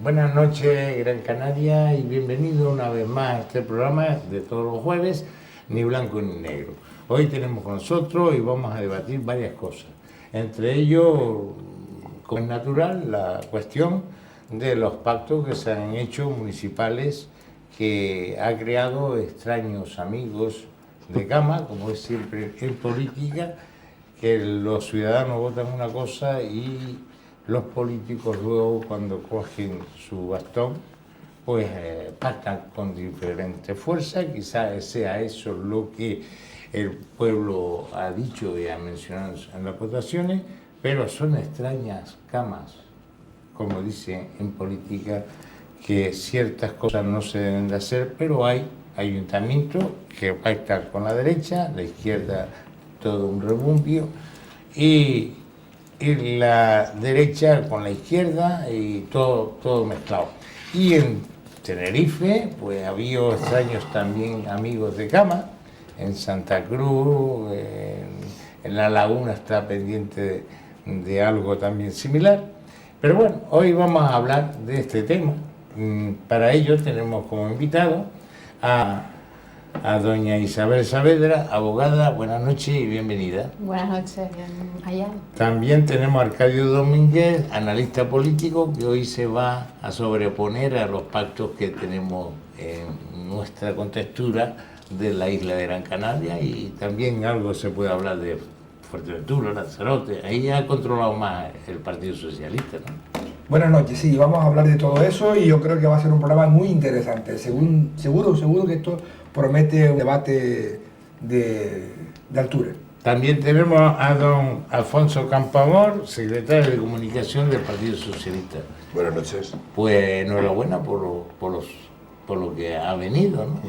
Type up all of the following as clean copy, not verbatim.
Buenas noches, Gran Canaria, y bienvenido una vez más a este programa de todos los jueves, ni blanco ni negro. Hoy tenemos con nosotros y vamos a debatir varias cosas. Entre ellos, como es natural, la cuestión de los pactos que se han hecho municipales, que ha creado extraños amigos de cama, como es siempre en política, que los ciudadanos votan una cosa y los políticos luego, cuando cogen su bastón, pues pactan con diferentes fuerzas. Quizás sea eso lo que el pueblo ha dicho y ha mencionado en las votaciones, pero son extrañas camas, como dicen en política, que ciertas cosas no se deben de hacer, pero hay ayuntamientos que pactan con la derecha, la izquierda todo un rebumbio, y la derecha con la izquierda y todo mezclado. Y en Tenerife, pues había extraños también amigos de cama, en Santa Cruz, en La Laguna está pendiente de algo también similar. Pero bueno, hoy vamos a hablar de este tema. Para ello tenemos como invitado a doña Isabel Saavedra, abogada. Buenas noches y bienvenida. Buenas noches, allá. También tenemos a Arcadio Domínguez, analista político, que hoy se va a sobreponer a los pactos que tenemos en nuestra contextura de la isla de Gran Canaria, y también algo se puede hablar de Fuerteventura, Lanzarote. Ahí ha controlado más el Partido Socialista, ¿no? Buenas noches, sí, vamos a hablar de todo eso y yo creo que va a ser un programa muy interesante. Seguro que esto promete un debate de altura. También tenemos a don Alfonso Campoamor, secretario de Comunicación del Partido Socialista. Buenas noches. Pues enhorabuena por lo que ha venido, ¿no?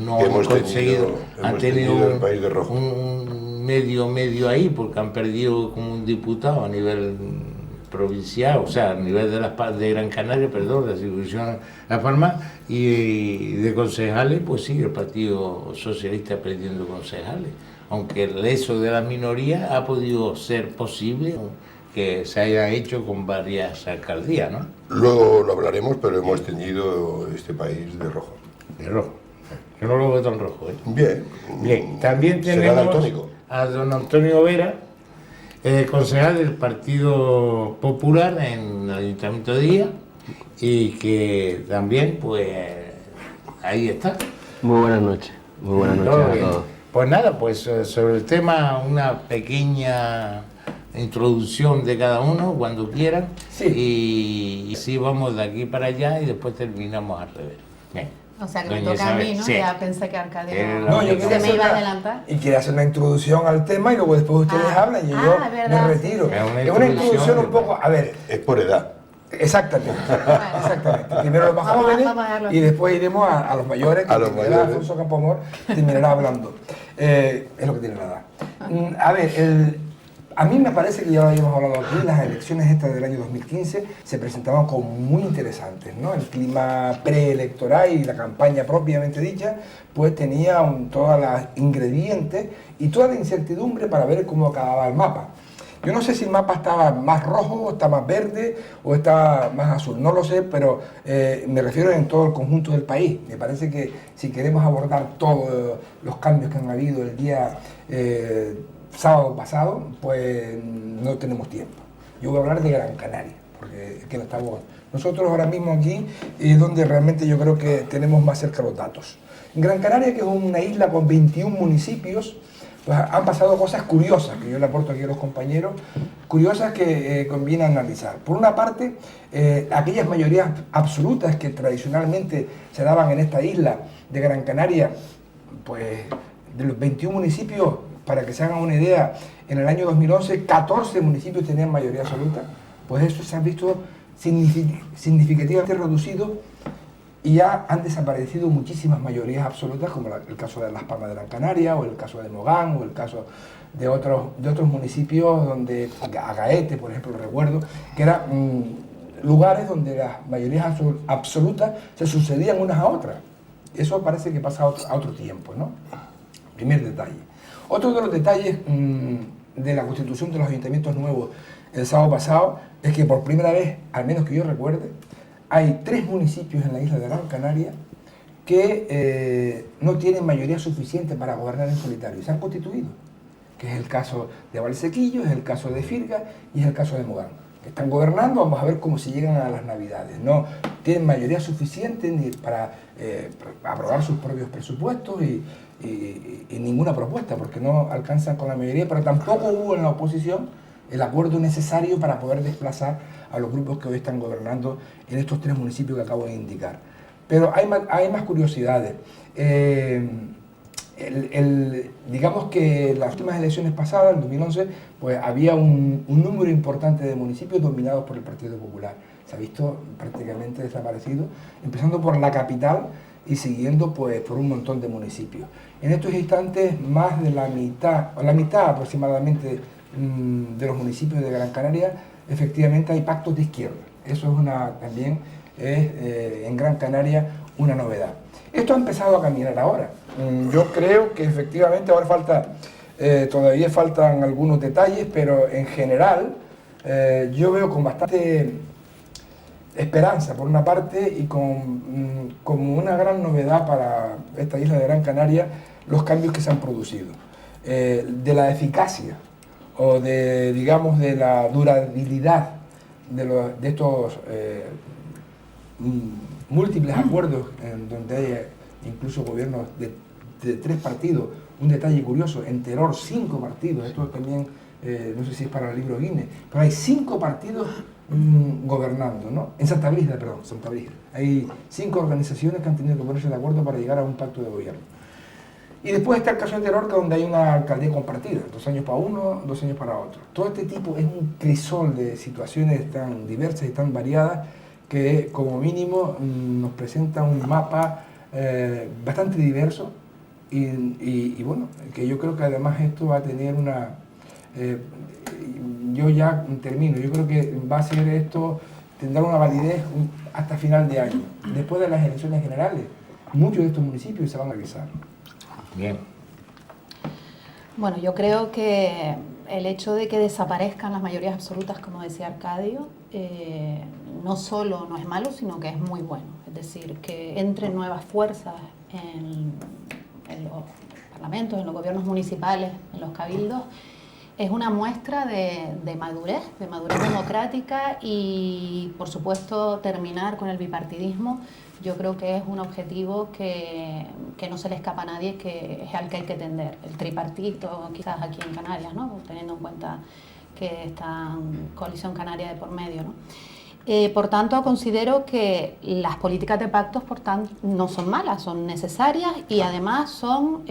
No hemos conseguido, han tenido el país de rojo. Un medio ahí, porque han perdido como un diputado a nivel provincial, o sea, a nivel de Gran Canaria, perdón, de la circunscripción La Palma, y de concejales, pues sí, el Partido Socialista perdiendo concejales, aunque eso de la minoría ha podido ser posible que se haya hecho con varias alcaldías, ¿no? Luego lo hablaremos, pero hemos teñido este país de rojo. De rojo, que no lo veo tan rojo, ¿eh? Bien. También ¿Será tenemos daltónico? a don Antonio Vera, concejal del Partido Popular en el Ayuntamiento de Guía, y que también, pues, ahí está. Muy buenas noches a todos. Pues nada, pues sobre el tema una pequeña introducción de cada uno, cuando quieran, sí. Y sí, vamos de aquí para allá y después terminamos al revés. Bien. O sea, que me Doña toca a mí, ¿no? Sí. Ya pensé que Arcadio yo se me iba a adelantar. Y quiere hacer una introducción al tema y luego después ustedes hablan y yo me retiro. Sí. Es una introducción un poco, a ver. Es por edad. Exactamente. Primero los más jóvenes y después iremos a los mayores, que Alfonso Campoamor terminará hablando. Es lo que tiene la edad. A ver, a mí me parece que ya habíamos hablado aquí, las elecciones estas del año 2015 se presentaban como muy interesantes, ¿no? El clima preelectoral y la campaña propiamente dicha, pues tenía todos los ingredientes y toda la incertidumbre para ver cómo acababa el mapa. Yo no sé si el mapa estaba más rojo, o está más verde, o está más azul, no lo sé, pero me refiero en todo el conjunto del país. Me parece que si queremos abordar todos los cambios que han habido el día sábado pasado, pues no tenemos tiempo. Yo voy a hablar de Gran Canaria, porque es que estamos nosotros ahora mismo aquí, es donde realmente yo creo que tenemos más cerca los datos. En Gran Canaria, que es una isla con 21 municipios, pues han pasado cosas curiosas, que yo le aporto aquí a los compañeros, curiosas que conviene analizar. Por una parte, aquellas mayorías absolutas que tradicionalmente se daban en esta isla de Gran Canaria, pues de los 21 municipios, para que se hagan una idea, en el año 2011 14 municipios tenían mayoría absoluta, pues eso se ha visto significativamente reducido y ya han desaparecido muchísimas mayorías absolutas, como el caso de Las Palmas de Gran Canaria, o el caso de Mogán, o el caso de otros municipios, donde Agaete, por ejemplo, recuerdo, que eran lugares donde las mayorías absolutas se sucedían unas a otras. Eso parece que pasa a otro tiempo, ¿no? Primer detalle. Otro de los detalles de la constitución de los ayuntamientos nuevos el sábado pasado es que por primera vez, al menos que yo recuerde, hay 3 municipios en la isla de Gran Canaria que no tienen mayoría suficiente para gobernar en solitario y se han constituido, que es el caso de Valsequillo, es el caso de Firga y es el caso de Mogán. Están gobernando, vamos a ver cómo se llegan a las Navidades. No tienen mayoría suficiente ni para aprobar sus propios presupuestos y ninguna propuesta, porque no alcanzan con la mayoría, pero tampoco hubo en la oposición el acuerdo necesario para poder desplazar a los grupos que hoy están gobernando en estos 3 municipios que acabo de indicar. Pero hay más curiosidades. Digamos que en las últimas elecciones pasadas, en 2011, pues había un número importante de municipios dominados por el Partido Popular. Se ha visto prácticamente desaparecido, empezando por la capital y siguiendo pues por un montón de municipios. En estos instantes, más de la mitad, o la mitad aproximadamente de los municipios de Gran Canaria, efectivamente hay pactos de izquierda. Eso es también en Gran Canaria una novedad. Esto ha empezado a caminar ahora. Yo creo que efectivamente ahora todavía faltan algunos detalles, pero en general yo veo con bastante esperanza por una parte y como una gran novedad para esta isla de Gran Canaria los cambios que se han producido. De la eficacia o digamos, de la durabilidad de estos múltiples acuerdos en donde hay incluso gobiernos de 3 partidos. Un detalle curioso, en Teror 5 partidos, esto también no sé si es para el libro Guinness, pero hay 5 partidos gobernando, ¿no? En Santa Brígida. Hay 5 organizaciones que han tenido que ponerse de acuerdo para llegar a un pacto de gobierno. Y después está el caso de Teror, donde hay una alcaldía compartida, 2 años para uno, 2 años para otro. Todo este tipo es un crisol de situaciones tan diversas y tan variadas que como mínimo nos presenta un mapa bastante diverso y bueno, que yo creo que además esto va a tener yo ya termino, yo creo que va a ser esto, tendrá una validez hasta final de año. Después de las elecciones generales, muchos de estos municipios se van a realizar. Bien. Bueno, yo creo que el hecho de que desaparezcan las mayorías absolutas, como decía Arcadio, no solo no es malo, sino que es muy bueno. Es decir, que entren nuevas fuerzas en los parlamentos, en los gobiernos municipales, en los cabildos, es una muestra de madurez democrática y, por supuesto, terminar con el bipartidismo. Yo creo que es un objetivo que no se le escapa a nadie, que es al que hay que tender. El tripartito, quizás aquí en Canarias, ¿no? Teniendo en cuenta que está Coalición Canaria de por medio, ¿no? Por tanto, considero que las políticas de pactos, por tanto, no son malas, son necesarias y además son,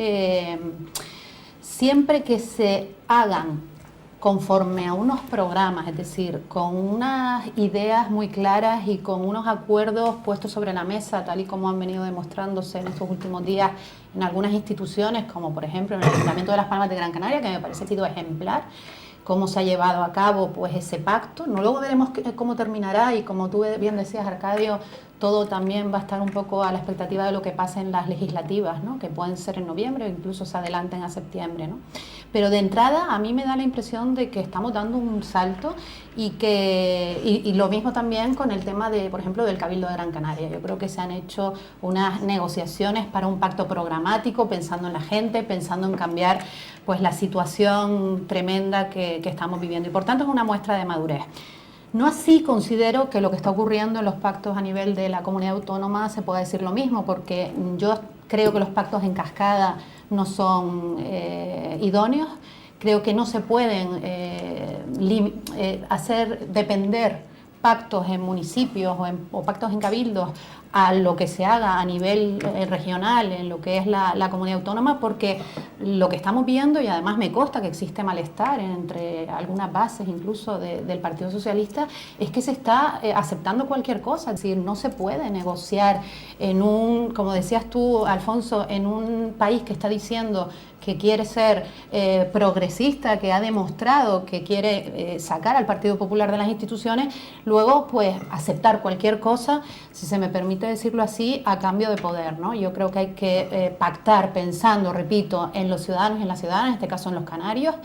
siempre que se hagan conforme a unos programas, es decir, con unas ideas muy claras y con unos acuerdos puestos sobre la mesa, tal y como han venido demostrándose en estos últimos días en algunas instituciones, como por ejemplo en el Ayuntamiento de Las Palmas de Gran Canaria, que me parece que ha sido ejemplar, cómo se ha llevado a cabo pues ese pacto. No, luego veremos cómo terminará y como tú bien decías, Arcadio, todo también va a estar un poco a la expectativa de lo que pase en las legislativas, ¿no? Que pueden ser en noviembre o incluso se adelanten a septiembre, ¿no? Pero de entrada a mí me da la impresión de que estamos dando un salto y lo mismo también con el tema de, por ejemplo, del Cabildo de Gran Canaria. Yo creo que se han hecho unas negociaciones para un pacto programático, pensando en la gente, pensando en cambiar pues la situación tremenda que estamos viviendo y por tanto es una muestra de madurez. No así considero que lo que está ocurriendo en los pactos a nivel de la comunidad autónoma se pueda decir lo mismo, porque yo creo que los pactos en cascada no son idóneos, creo que no se pueden hacer depender pactos en municipios o pactos en cabildos a lo que se haga a nivel regional en lo que es la comunidad autónoma, porque lo que estamos viendo, y además me consta que existe malestar entre algunas bases incluso del Partido Socialista, es que se está aceptando cualquier cosa, es decir, no se puede negociar en un, como decías tú, Alfonso, en un país que está diciendo que quiere ser progresista, que ha demostrado que quiere sacar al Partido Popular de las instituciones, luego pues aceptar cualquier cosa, si se me permite que decirlo así, a cambio de poder, ¿no? Yo creo que hay que pactar pensando, repito, en los ciudadanos y en las ciudadanas, en este caso en los canarios,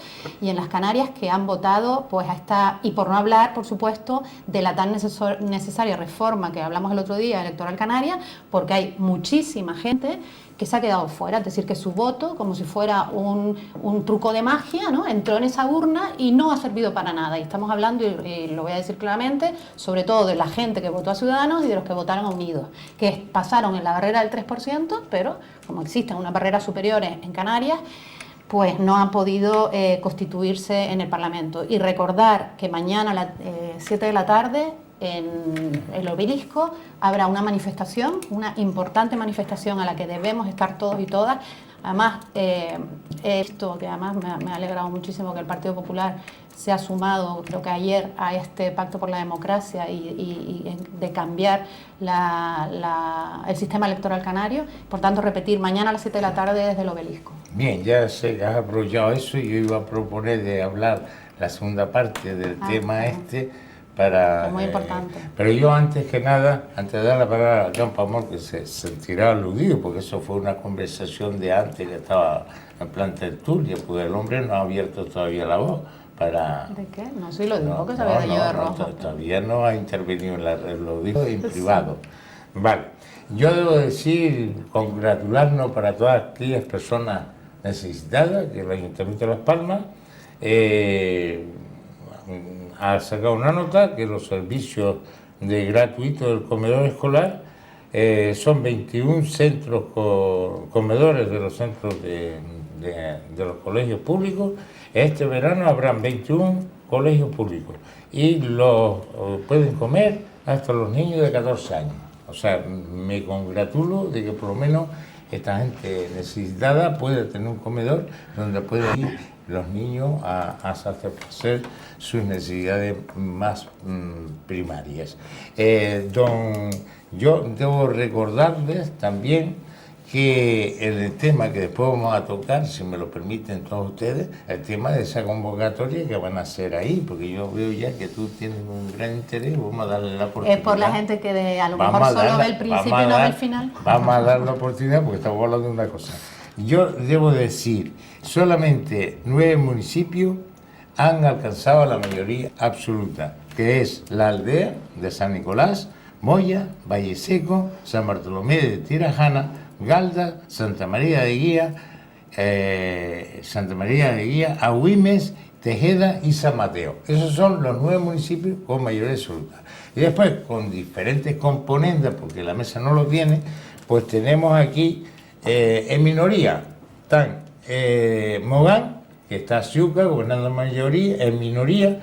y en las Canarias que han votado pues a esta, y por no hablar, por supuesto, de la tan necesaria reforma que hablamos el otro día, electoral canaria, porque hay muchísima gente que se ha quedado fuera, es decir, que su voto, como si fuera un truco de magia, ¿no? Entró en esa urna y no ha servido para nada. Y estamos hablando, y lo voy a decir claramente, sobre todo de la gente que votó a Ciudadanos y de los que votaron a Unidos, que pasaron en la barrera del 3%, pero como existen unas barreras superiores en Canarias, pues no han podido constituirse en el Parlamento. Y recordar que mañana a las 7 de la tarde, en el Obelisco, habrá una manifestación, una importante manifestación a la que debemos estar todos y todas. Además, esto que además me ha alegrado muchísimo que el Partido Popular se ha sumado, creo que ayer, a este pacto por la democracia y de cambiar el sistema electoral canario. Por tanto, repetir, mañana a las 7 de la tarde desde el Obelisco. Bien, ya sé que has aprovechado eso y yo iba a proponer de hablar la segunda parte del tema para... Es muy importante. Pero yo antes que nada, antes de dar la palabra a Campoamor, que se sentirá aludido, porque eso fue una conversación de antes que estaba en plan tertulia, porque el hombre no ha abierto todavía la voz para... ¿De qué? No, sí lo digo, que se había de de rojo. Todavía no ha intervenido en la red, lo dijo en privado. Vale, yo debo decir, congratularnos para todas aquellas personas necesitadas, que el Ayuntamiento de Las Palmas ha sacado una nota que los servicios gratuitos del comedor escolar son 21 centros comedores de los centros de los colegios públicos. Este verano habrán 21 colegios públicos y los pueden comer hasta los niños de 14 años. O sea, me congratulo de que por lo menos esta gente necesitada puede tener un comedor donde pueden ir los niños a satisfacer sus necesidades más primarias. Yo debo recordarles también que el tema que después vamos a tocar, si me lo permiten todos ustedes, el tema de esa convocatoria que van a hacer ahí, porque yo veo ya que tú tienes un gran interés, vamos a darle la oportunidad. Es por la gente que a lo mejor solo ve el principio y no ve el final. Vamos a dar la oportunidad porque estamos hablando de una cosa. Yo debo decir, solamente 9 municipios han alcanzado la mayoría absoluta, que es la aldea de San Nicolás, Moya, Valle Seco, San Bartolomé de Tirajana, Galda, Santa María de Guía, Agüimes, Tejeda y San Mateo. Esos son los 9 municipios con mayoría absoluta. Y después, con diferentes componentes, porque la mesa no lo tiene, pues tenemos aquí en minoría. Están Mogán, que está Ciuca, gobernando mayoría, en minoría,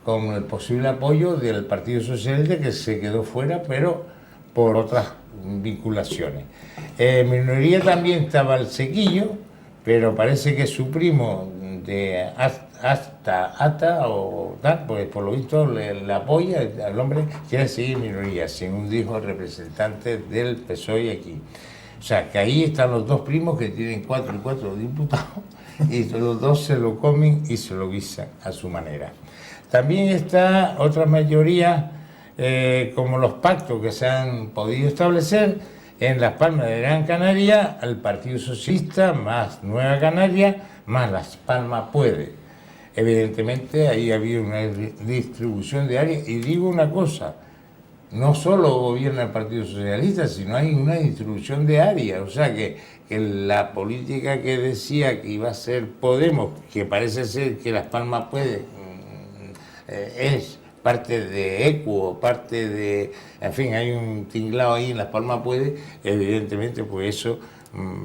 con el posible apoyo del Partido Socialista, que se quedó fuera, pero por otras vinculaciones. En minoría también estaba el Sequillo, pero parece que su primo de hasta o tal, pues por lo visto le apoya, al hombre quiere seguir en minoría, según dijo el representante del PSOE aquí. O sea, que ahí están los dos primos que tienen 4 y 4 diputados y los dos se lo comen y se lo guisan a su manera. También está otra mayoría, como los pactos que se han podido establecer en Las Palmas de Gran Canaria, el Partido Socialista, más Nueva Canaria, más Las Palmas Puede. Evidentemente ahí había una distribución de áreas y digo una cosa, no solo gobierna el Partido Socialista, sino hay una distribución de áreas, o sea que la política que decía que iba a ser Podemos, que parece ser que Las Palmas Puede, es parte de ECU, parte de, en fin, hay un tinglado ahí en Las Palmas Puede, evidentemente pues eso,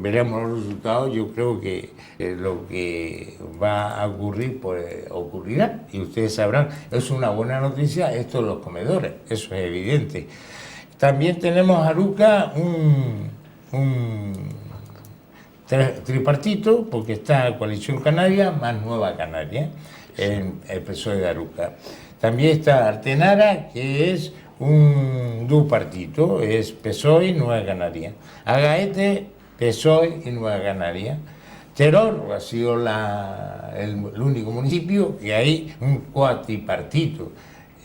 veremos los resultados, yo creo que lo que va a ocurrir, pues ocurrirá, y ustedes sabrán, es una buena noticia esto de los comedores, eso es evidente. También tenemos a Aruca un tripartito, porque está Coalición Canaria más Nueva Canaria, en el PSOE de Aruca. También está Artenara, que es un dupartito, es PSOE y Nueva Canaria. Agaete, PSOE y Nueva Canaria. Teror ha sido el único municipio que hay un cuatripartito.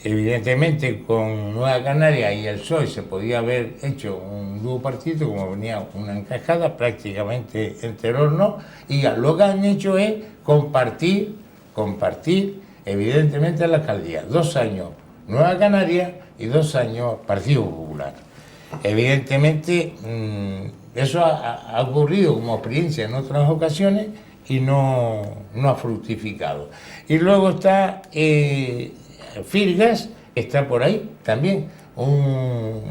Evidentemente con Nueva Canaria y el PSOE se podía haber hecho un dúo partido, como venía una encajada prácticamente entre hornos, y lo que han hecho es compartir evidentemente la alcaldía. 2 años Nueva Canaria y 2 años Partido Popular. Evidentemente eso ha ocurrido como experiencia en otras ocasiones y no ha fructificado. Y luego está Firgas, está por ahí también, un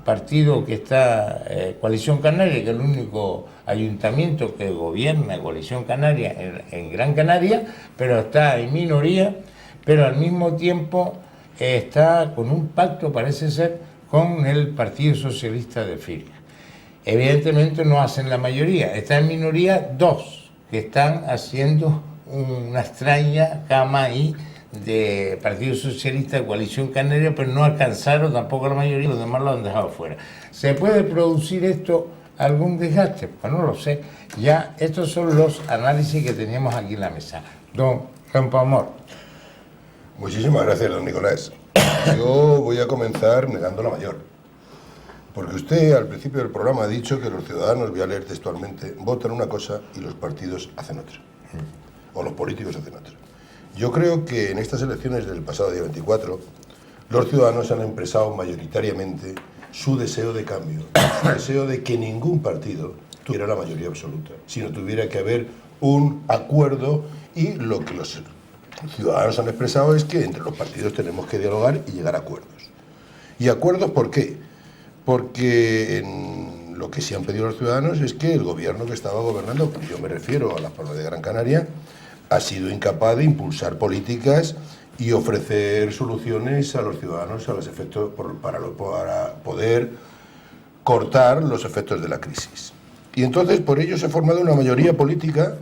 partido que está, Coalición Canaria, que es el único ayuntamiento que gobierna Coalición Canaria en Gran Canaria, pero está en minoría, pero al mismo tiempo está con un pacto, parece ser, con el Partido Socialista de Firgas. Evidentemente no hacen la mayoría, está en minoría 2, que están haciendo una extraña cama ahí de Partido Socialista de Coalición Canaria, pero no alcanzaron tampoco la mayoría, los demás lo han dejado fuera. ¿Se puede producir esto algún desgaste? Pues no lo sé. Ya estos son los análisis que teníamos aquí en la mesa. Don Campoamor. Muchísimas gracias, don Nicolás. Yo voy a comenzar negando la mayor. Porque usted al principio del programa ha dicho que los ciudadanos, voy a leer textualmente, votan una cosa y los partidos hacen otra. O los políticos hacen otra. Yo creo que en estas elecciones del pasado día 24, los ciudadanos han expresado mayoritariamente su deseo de cambio, su deseo de que ningún partido tuviera la mayoría absoluta, sino tuviera que haber un acuerdo, y lo que los ciudadanos han expresado es que entre los partidos tenemos que dialogar y llegar a acuerdos. ¿Y acuerdos por qué? Porque lo que sí han pedido los ciudadanos es que el gobierno que estaba gobernando, yo me refiero a Las Palmas de Gran Canaria, ha sido incapaz de impulsar políticas y ofrecer soluciones a los ciudadanos a los efectos para poder cortar los efectos de la crisis. Y entonces por ello se ha formado una mayoría política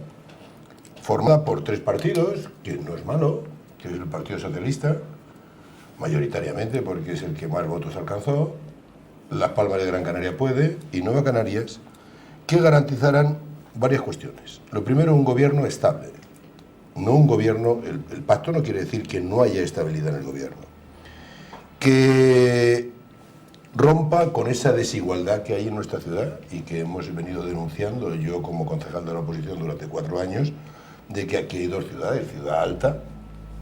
formada por 3 partidos, que no es malo, que es el Partido Socialista, mayoritariamente porque es el que más votos alcanzó, Las Palmas de Gran Canaria Puede y Nueva Canarias, que garantizarán varias cuestiones. Lo primero, un gobierno estable. No un gobierno, el pacto no quiere decir que no haya estabilidad en el gobierno. Que rompa con esa desigualdad que hay en nuestra ciudad y que hemos venido denunciando yo como concejal de la oposición durante 4 años, de que aquí hay 2 ciudades, Ciudad Alta,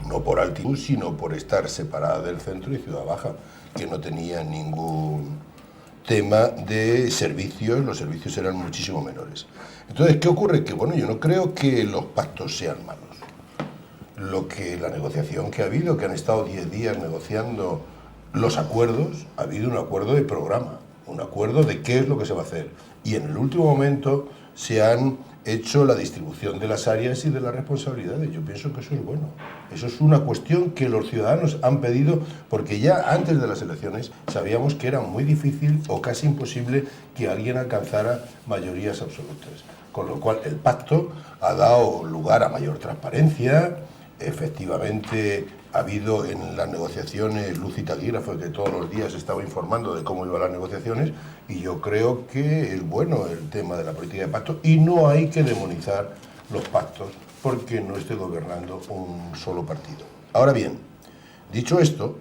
no por altitud, sino por estar separada del centro, y Ciudad Baja, que no tenía ningún tema de servicios, los servicios eran muchísimo menores. Entonces, ¿qué ocurre? Que bueno, yo no creo que los pactos sean malos. La negociación que ha habido, que han estado 10 días negociando los acuerdos, ha habido un acuerdo de programa, un acuerdo de qué es lo que se va a hacer. Y en el último momento se han hecho la distribución de las áreas y de las responsabilidades. Yo pienso que eso es bueno. Eso es una cuestión que los ciudadanos han pedido, porque ya antes de las elecciones sabíamos que era muy difícil o casi imposible que alguien alcanzara mayorías absolutas. Con lo cual el pacto ha dado lugar a mayor transparencia. Efectivamente ha habido en las negociaciones luz y taquígrafo, que todos los días estaba informando de cómo iban las negociaciones, y yo creo que es bueno el tema de la política de pacto, y no hay que demonizar los pactos porque no esté gobernando un solo partido. Ahora bien, dicho esto,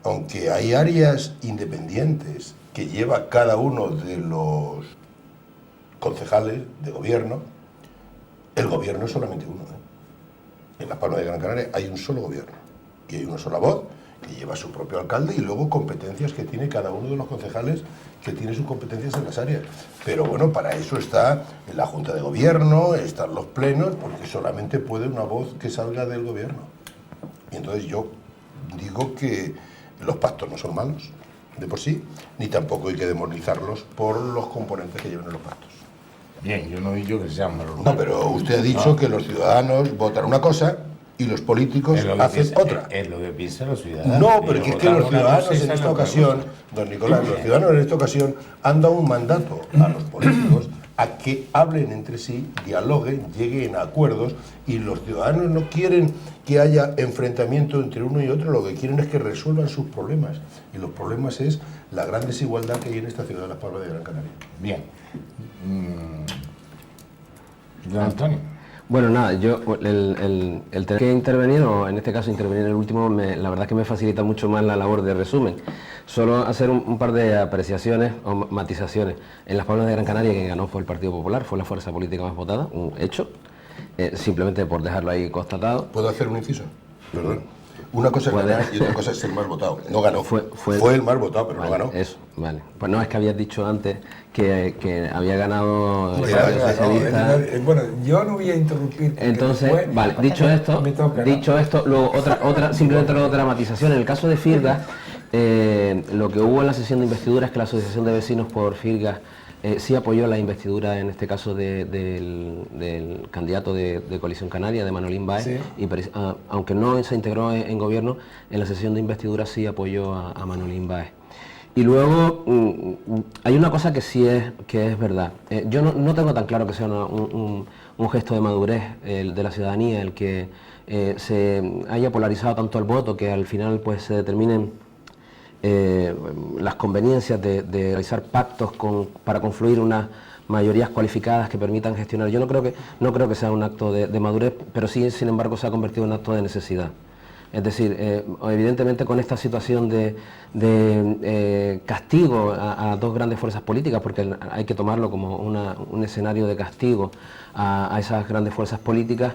aunque hay áreas independientes que lleva cada uno de los concejales de gobierno, el gobierno es solamente uno, En Las Palmas de Gran Canaria hay un solo gobierno y hay una sola voz que lleva su propio alcalde, y luego competencias que tiene cada uno de los concejales, que tiene sus competencias en las áreas. Pero bueno, para eso está en la Junta de Gobierno, están los plenos, porque solamente puede una voz que salga del gobierno. Y entonces yo digo que los pactos no son malos de por sí, ni tampoco hay que demonizarlos por los componentes que llevan en los pactos. Bien, yo no he dicho que sean malos. No, pero usted ha dicho que los ciudadanos votan una cosa y los políticos hacen otra. Es lo que piensan los ciudadanos. No, pero es que los ciudadanos en esta ocasión, don Nicolás, los ciudadanos en esta ocasión han dado un mandato a los políticos a que hablen entre sí, dialoguen, lleguen a acuerdos, y los ciudadanos no quieren que haya enfrentamiento entre uno y otro, lo que quieren es que resuelvan sus problemas, y los problemas es la gran desigualdad que hay en esta ciudad de Las Palmas de Gran Canaria. Bien. Don Antonio. Bueno, nada, yo el tener que intervenir, o en este caso intervenir en el último, la verdad es que me facilita mucho más la labor de resumen. Solo hacer un par de apreciaciones o matizaciones. En Las Palmas de Gran Canaria quien ganó fue el Partido Popular, fue la fuerza política más votada, un hecho, simplemente por dejarlo ahí constatado. ¿Puedo hacer un inciso? Perdón. Una cosa es ganar y otra cosa es ser más votado. No ganó. Fue el más votado, pero vale, no ganó. Eso, vale. Pues no, es que habías dicho antes que había ganado el Claro, Partido Socialista. Bueno, yo no voy a interrumpir. Entonces, después, vale, dicho esto, luego simplemente otra matización. En el caso de Firgas, lo que hubo en la sesión de investidura es que la Asociación de Vecinos por Firgas sí apoyó la investidura, en este caso del candidato de Coalición Canaria, de Manolín Báez, sí. Y aunque no se integró en gobierno, en la sesión de investidura sí apoyó a Manolín Báez. Y luego hay una cosa que sí es verdad. Yo no tengo tan claro que sea un gesto de madurez de la ciudadanía el que se haya polarizado tanto el voto, que al final pues se determinen las conveniencias de realizar pactos para confluir unas mayorías cualificadas que permitan gestionar. Yo no creo que sea un acto de madurez, pero sí, sin embargo, se ha convertido en un acto de necesidad. Es decir, evidentemente con esta situación de castigo a dos grandes fuerzas políticas, porque hay que tomarlo como un escenario de castigo a esas grandes fuerzas políticas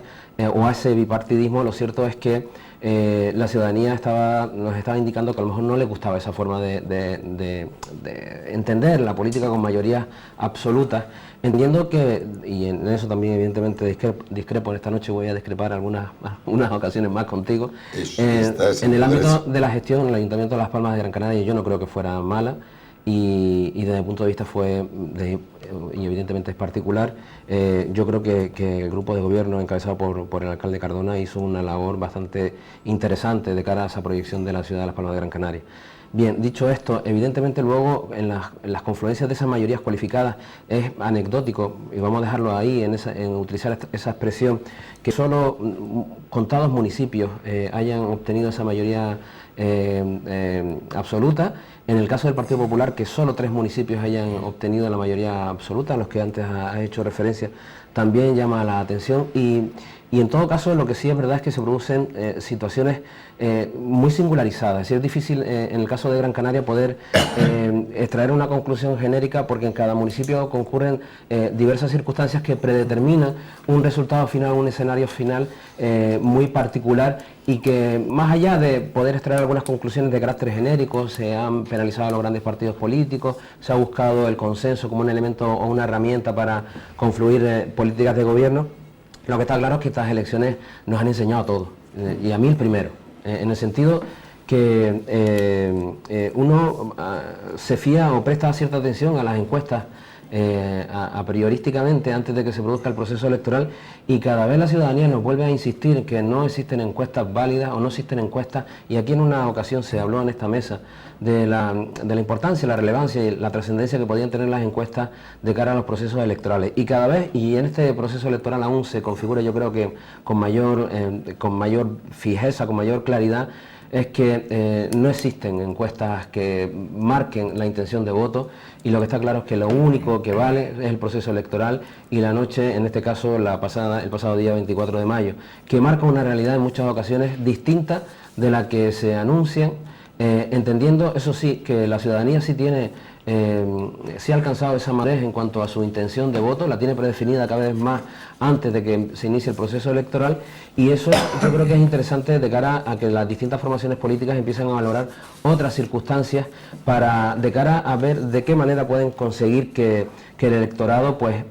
o a ese bipartidismo, lo cierto es que la ciudadanía nos estaba indicando que a lo mejor no le gustaba esa forma de entender la política con mayoría absoluta, entendiendo que, y en eso también evidentemente discrepo en esta noche, voy a discrepar unas ocasiones más contigo, en el ámbito de la gestión en el Ayuntamiento de Las Palmas de Gran Canaria yo no creo que fuera mala, y desde mi punto de vista y evidentemente es particular, yo creo que el grupo de gobierno encabezado por el alcalde Cardona hizo una labor bastante interesante de cara a esa proyección de la ciudad de Las Palmas de Gran Canaria. Bien, dicho esto, evidentemente luego en las confluencias de esas mayorías cualificadas es anecdótico, y vamos a dejarlo ahí en utilizar esa expresión, que solo contados municipios hayan obtenido esa mayoría absoluta. En el caso del Partido Popular, que solo 3 municipios hayan obtenido la mayoría absoluta, a los que antes ha hecho referencia, también llama la atención. Y en todo caso, lo que sí es verdad es que se producen situaciones muy singularizadas. Es decir, es difícil en el caso de Gran Canaria poder extraer una conclusión genérica, porque en cada municipio concurren diversas circunstancias que predeterminan un resultado final, un escenario final muy particular, y que más allá de poder extraer algunas conclusiones de carácter genérico, se han penalizado a los grandes partidos políticos, se ha buscado el consenso como un elemento o una herramienta para confluir políticas de gobierno. Lo que está claro es que estas elecciones nos han enseñado todo, y a mí el primero, en el sentido que uno se fía o presta cierta atención a las encuestas a priorísticamente antes de que se produzca el proceso electoral, y cada vez la ciudadanía nos vuelve a insistir que no existen encuestas válidas o no existen encuestas, y aquí en una ocasión se habló en esta mesa de la importancia, la relevancia y la trascendencia que podían tener las encuestas de cara a los procesos electorales, y cada vez, y en este proceso electoral aún se configura, yo creo que con mayor fijeza, con mayor claridad, es que no existen encuestas que marquen la intención de voto, y lo que está claro es que lo único que vale es el proceso electoral y la noche, en este caso el pasado día 24 de mayo, que marca una realidad en muchas ocasiones distinta de la que se anuncian, entendiendo, eso sí, que la ciudadanía sí ha alcanzado esa madurez en cuanto a su intención de voto, la tiene predefinida cada vez más antes de que se inicie el proceso electoral, y eso yo creo que es interesante de cara a que las distintas formaciones políticas empiecen a valorar otras circunstancias de cara a ver de qué manera pueden conseguir que el electorado pues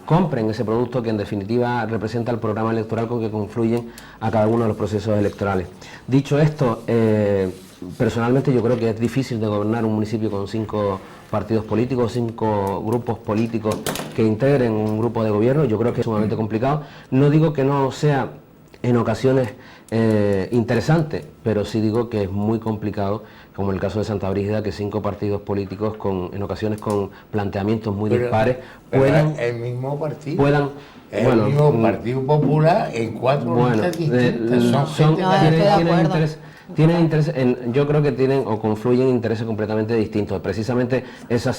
compren ese producto que en definitiva representa el programa electoral con que confluyen a cada uno de los procesos electorales. Dicho esto, personalmente yo creo que es difícil de gobernar un municipio con 5 partidos políticos, 5 grupos políticos que integren un grupo de gobierno. Yo creo que es sumamente complicado. No digo que no sea en ocasiones interesante, pero sí digo que es muy complicado, como en el caso de Santa Brígida, que 5 partidos políticos en ocasiones con planteamientos muy dispares puedan... el mismo partido. Puedan, el mismo Partido Popular en 4 listas distintas. Tienen intereses, yo creo que tienen o confluyen intereses completamente distintos. Precisamente esa,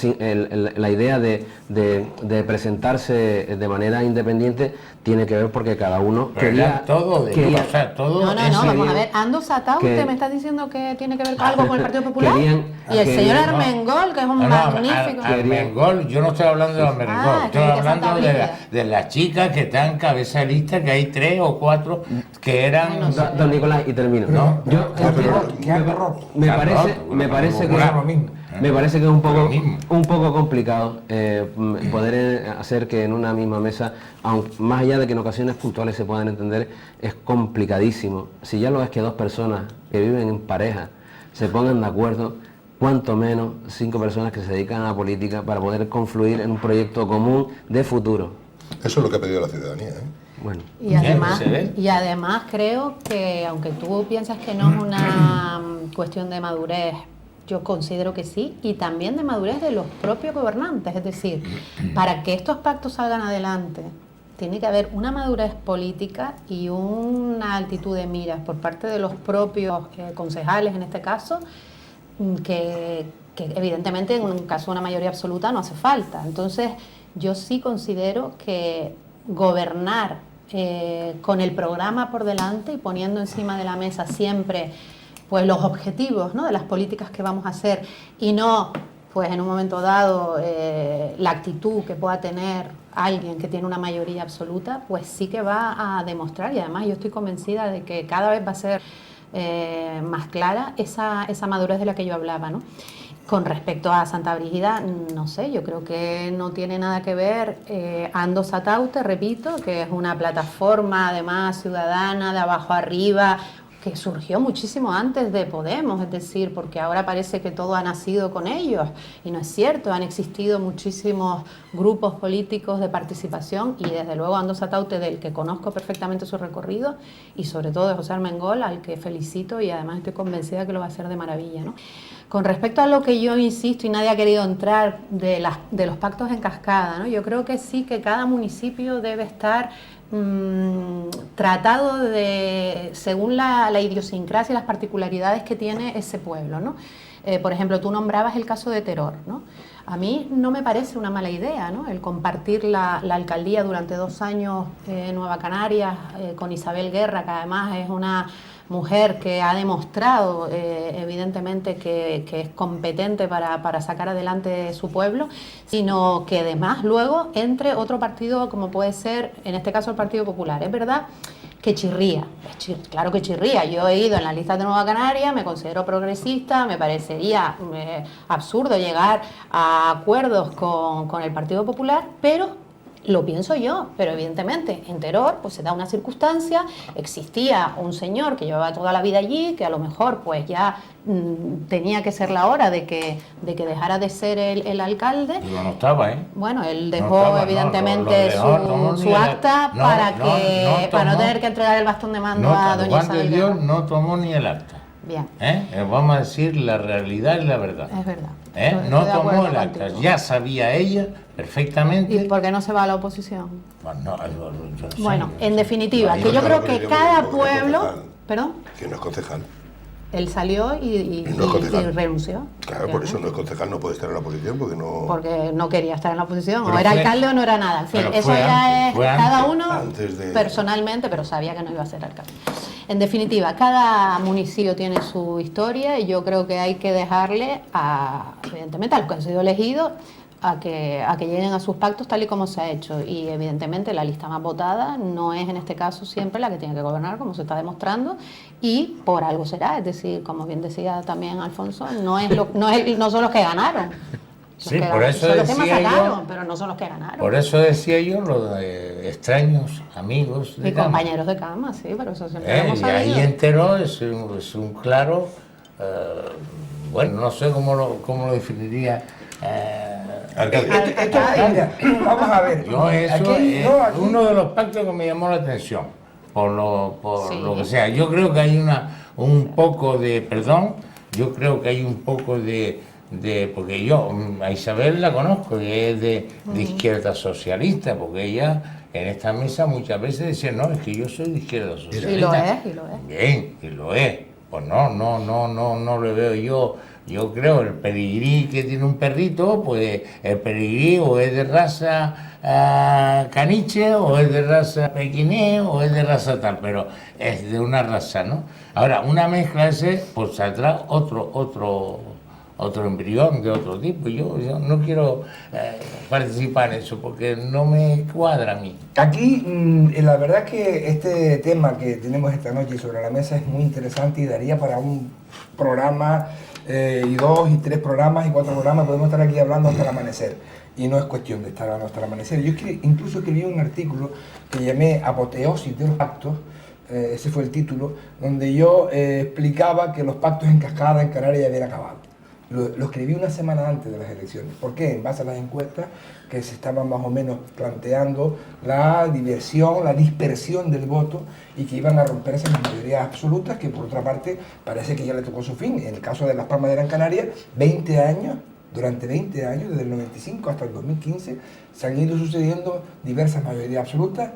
la idea de presentarse de manera independiente tiene que ver porque cada uno quería... todo vamos a ver, Ando Satau, ¿usted me está diciendo que tiene que ver con algo con el Partido Popular? Y el señor Armengol, que es un magnífico... Armengol, yo no estoy hablando de Armengol, estoy hablando de las chicas que están cabeza de lista, que hay 3 o 4 que eran... Don Nicolás, y termino. ¿No? Me parece que es un poco complicado poder hacer que en una misma mesa, aunque más allá de que en ocasiones puntuales se puedan entender, es complicadísimo. Si ya lo es que 2 personas que viven en pareja se pongan de acuerdo, cuanto menos 5 personas que se dedican a la política para poder confluir en un proyecto común de futuro. Eso es lo que ha pedido la ciudadanía, ¿eh? Bueno. Y además creo que, aunque tú piensas que no es una cuestión de madurez, yo considero que sí, y también de madurez de los propios gobernantes. Es decir, para que estos pactos salgan adelante, tiene que haber una madurez política y una altitud de miras por parte de los propios concejales, en este caso, que evidentemente en un caso de una mayoría absoluta no hace falta. Entonces, yo sí considero que gobernar con el programa por delante y poniendo encima de la mesa siempre pues los objetivos, ¿no?, de las políticas que vamos a hacer, y no pues en un momento dado la actitud que pueda tener alguien que tiene una mayoría absoluta, pues sí que va a demostrar, y además yo estoy convencida de que cada vez va a ser más clara esa madurez de la que yo hablaba, ¿no? Con respecto a Santa Brígida, no sé, yo creo que no tiene nada que ver. Ando Satau, te repito, que es una plataforma además ciudadana, de abajo arriba, que surgió muchísimo antes de Podemos, es decir, porque ahora parece que todo ha nacido con ellos, y no es cierto, han existido muchísimos grupos políticos de participación, y desde luego Ando Satau, del que conozco perfectamente su recorrido, y sobre todo de José Armengol, al que felicito y además estoy convencida que lo va a hacer de maravilla, ¿no? Con respecto a lo que yo insisto y nadie ha querido entrar de los pactos en cascada, ¿no? Yo creo que sí, que cada municipio debe estar tratado según la idiosincrasia y las particularidades que tiene ese pueblo, ¿no? Por ejemplo, tú nombrabas el caso de Teror, ¿no? A mí no me parece una mala idea, ¿no?, el compartir la alcaldía durante 2 años en Nueva Canarias con Isabel Guerra, que además es una mujer que ha demostrado evidentemente que es competente para sacar adelante su pueblo, sino que además luego entre otro partido como puede ser, en este caso el Partido Popular. Es verdad que chirría, claro que chirría. Yo he ido en las listas de Nueva Canaria, me considero progresista, me parecería absurdo llegar a acuerdos con el Partido Popular, pero lo pienso yo, pero evidentemente en Teror pues se da una circunstancia, existía un señor que llevaba toda la vida allí, que a lo mejor pues ya tenía que ser la hora de que dejara de ser el alcalde. Pero no estaba, ¿eh? Bueno, él dejó evidentemente su acta para no tener que entregar el bastón de mando a doña Isabel. Dios no tomó ni el acta. Bien. Vamos a decir la realidad y la verdad. Es verdad. No tomó el acta, ya sabía ella perfectamente. ¿Y por qué no se va a la oposición? Bueno, en definitiva, que yo creo que cada pueblo... ¿Perdón? Que no es concejal. Él salió y renunció. Claro, por eso no es concejal, no puede estar en la oposición porque no quería estar en la oposición, pero o era alcalde o no era nada. En fin, eso ya es cada uno personalmente, pero sabía que no iba a ser alcalde. En definitiva, cada municipio tiene su historia y yo creo que hay que dejarle, evidentemente, a los que han sido elegidos, a que lleguen a sus pactos tal y como se ha hecho, y evidentemente la lista más votada no es en este caso siempre la que tiene que gobernar, como se está demostrando, y por algo será, es decir, como bien decía también Alfonso, no son los que ganaron. Sí, por eso decía yo, pero no son los que ganaron. Por eso decía yo lo de extraños amigos y compañeros de cama, sí, pero eso siempre lo hemos sabido. Y ahí enteró es un claro, bueno, no sé cómo lo definiría. Vamos a ver. Uno de los pactos que me llamó la atención, por Sí. lo que sea. Yo creo que hay un poco de, perdón, yo creo que hay un poco de porque yo a Isabel la conozco, y es de izquierda socialista, porque ella en esta mesa muchas veces decía, no, es que yo soy de izquierda socialista. Y lo es, y lo es. Bien, y lo es. Pues no le veo yo. Yo creo el pedigrí que tiene un perrito, pues el pedigrí o es de raza caniche, o es de raza pequinés, o es de raza tal, pero es de una raza, ¿no? Ahora, una mezcla ese, pues saldrá otro embrión de otro tipo. Yo no quiero participar en eso porque no me cuadra a mí. Aquí, la verdad que este tema que tenemos esta noche sobre la mesa es muy interesante y daría para un programa, y 2 y 3 programas y 4 programas. Podemos estar aquí hablando hasta el amanecer. Y no es cuestión de estar hablando hasta el amanecer. Yo incluso escribí un artículo que llamé Apoteosis de los pactos, ese fue el título, donde yo explicaba que los pactos en cascada en Canarias ya habían acabado. Lo escribí una semana antes de las elecciones. ¿Por qué? En base a las encuestas que se estaban más o menos planteando la diversión, la dispersión del voto y que iban a romperse las mayorías absolutas, que por otra parte parece que ya le tocó su fin. En el caso de Las Palmas de Gran Canaria, 20 años, durante 20 años, desde el 95 hasta el 2015, se han ido sucediendo diversas mayorías absolutas,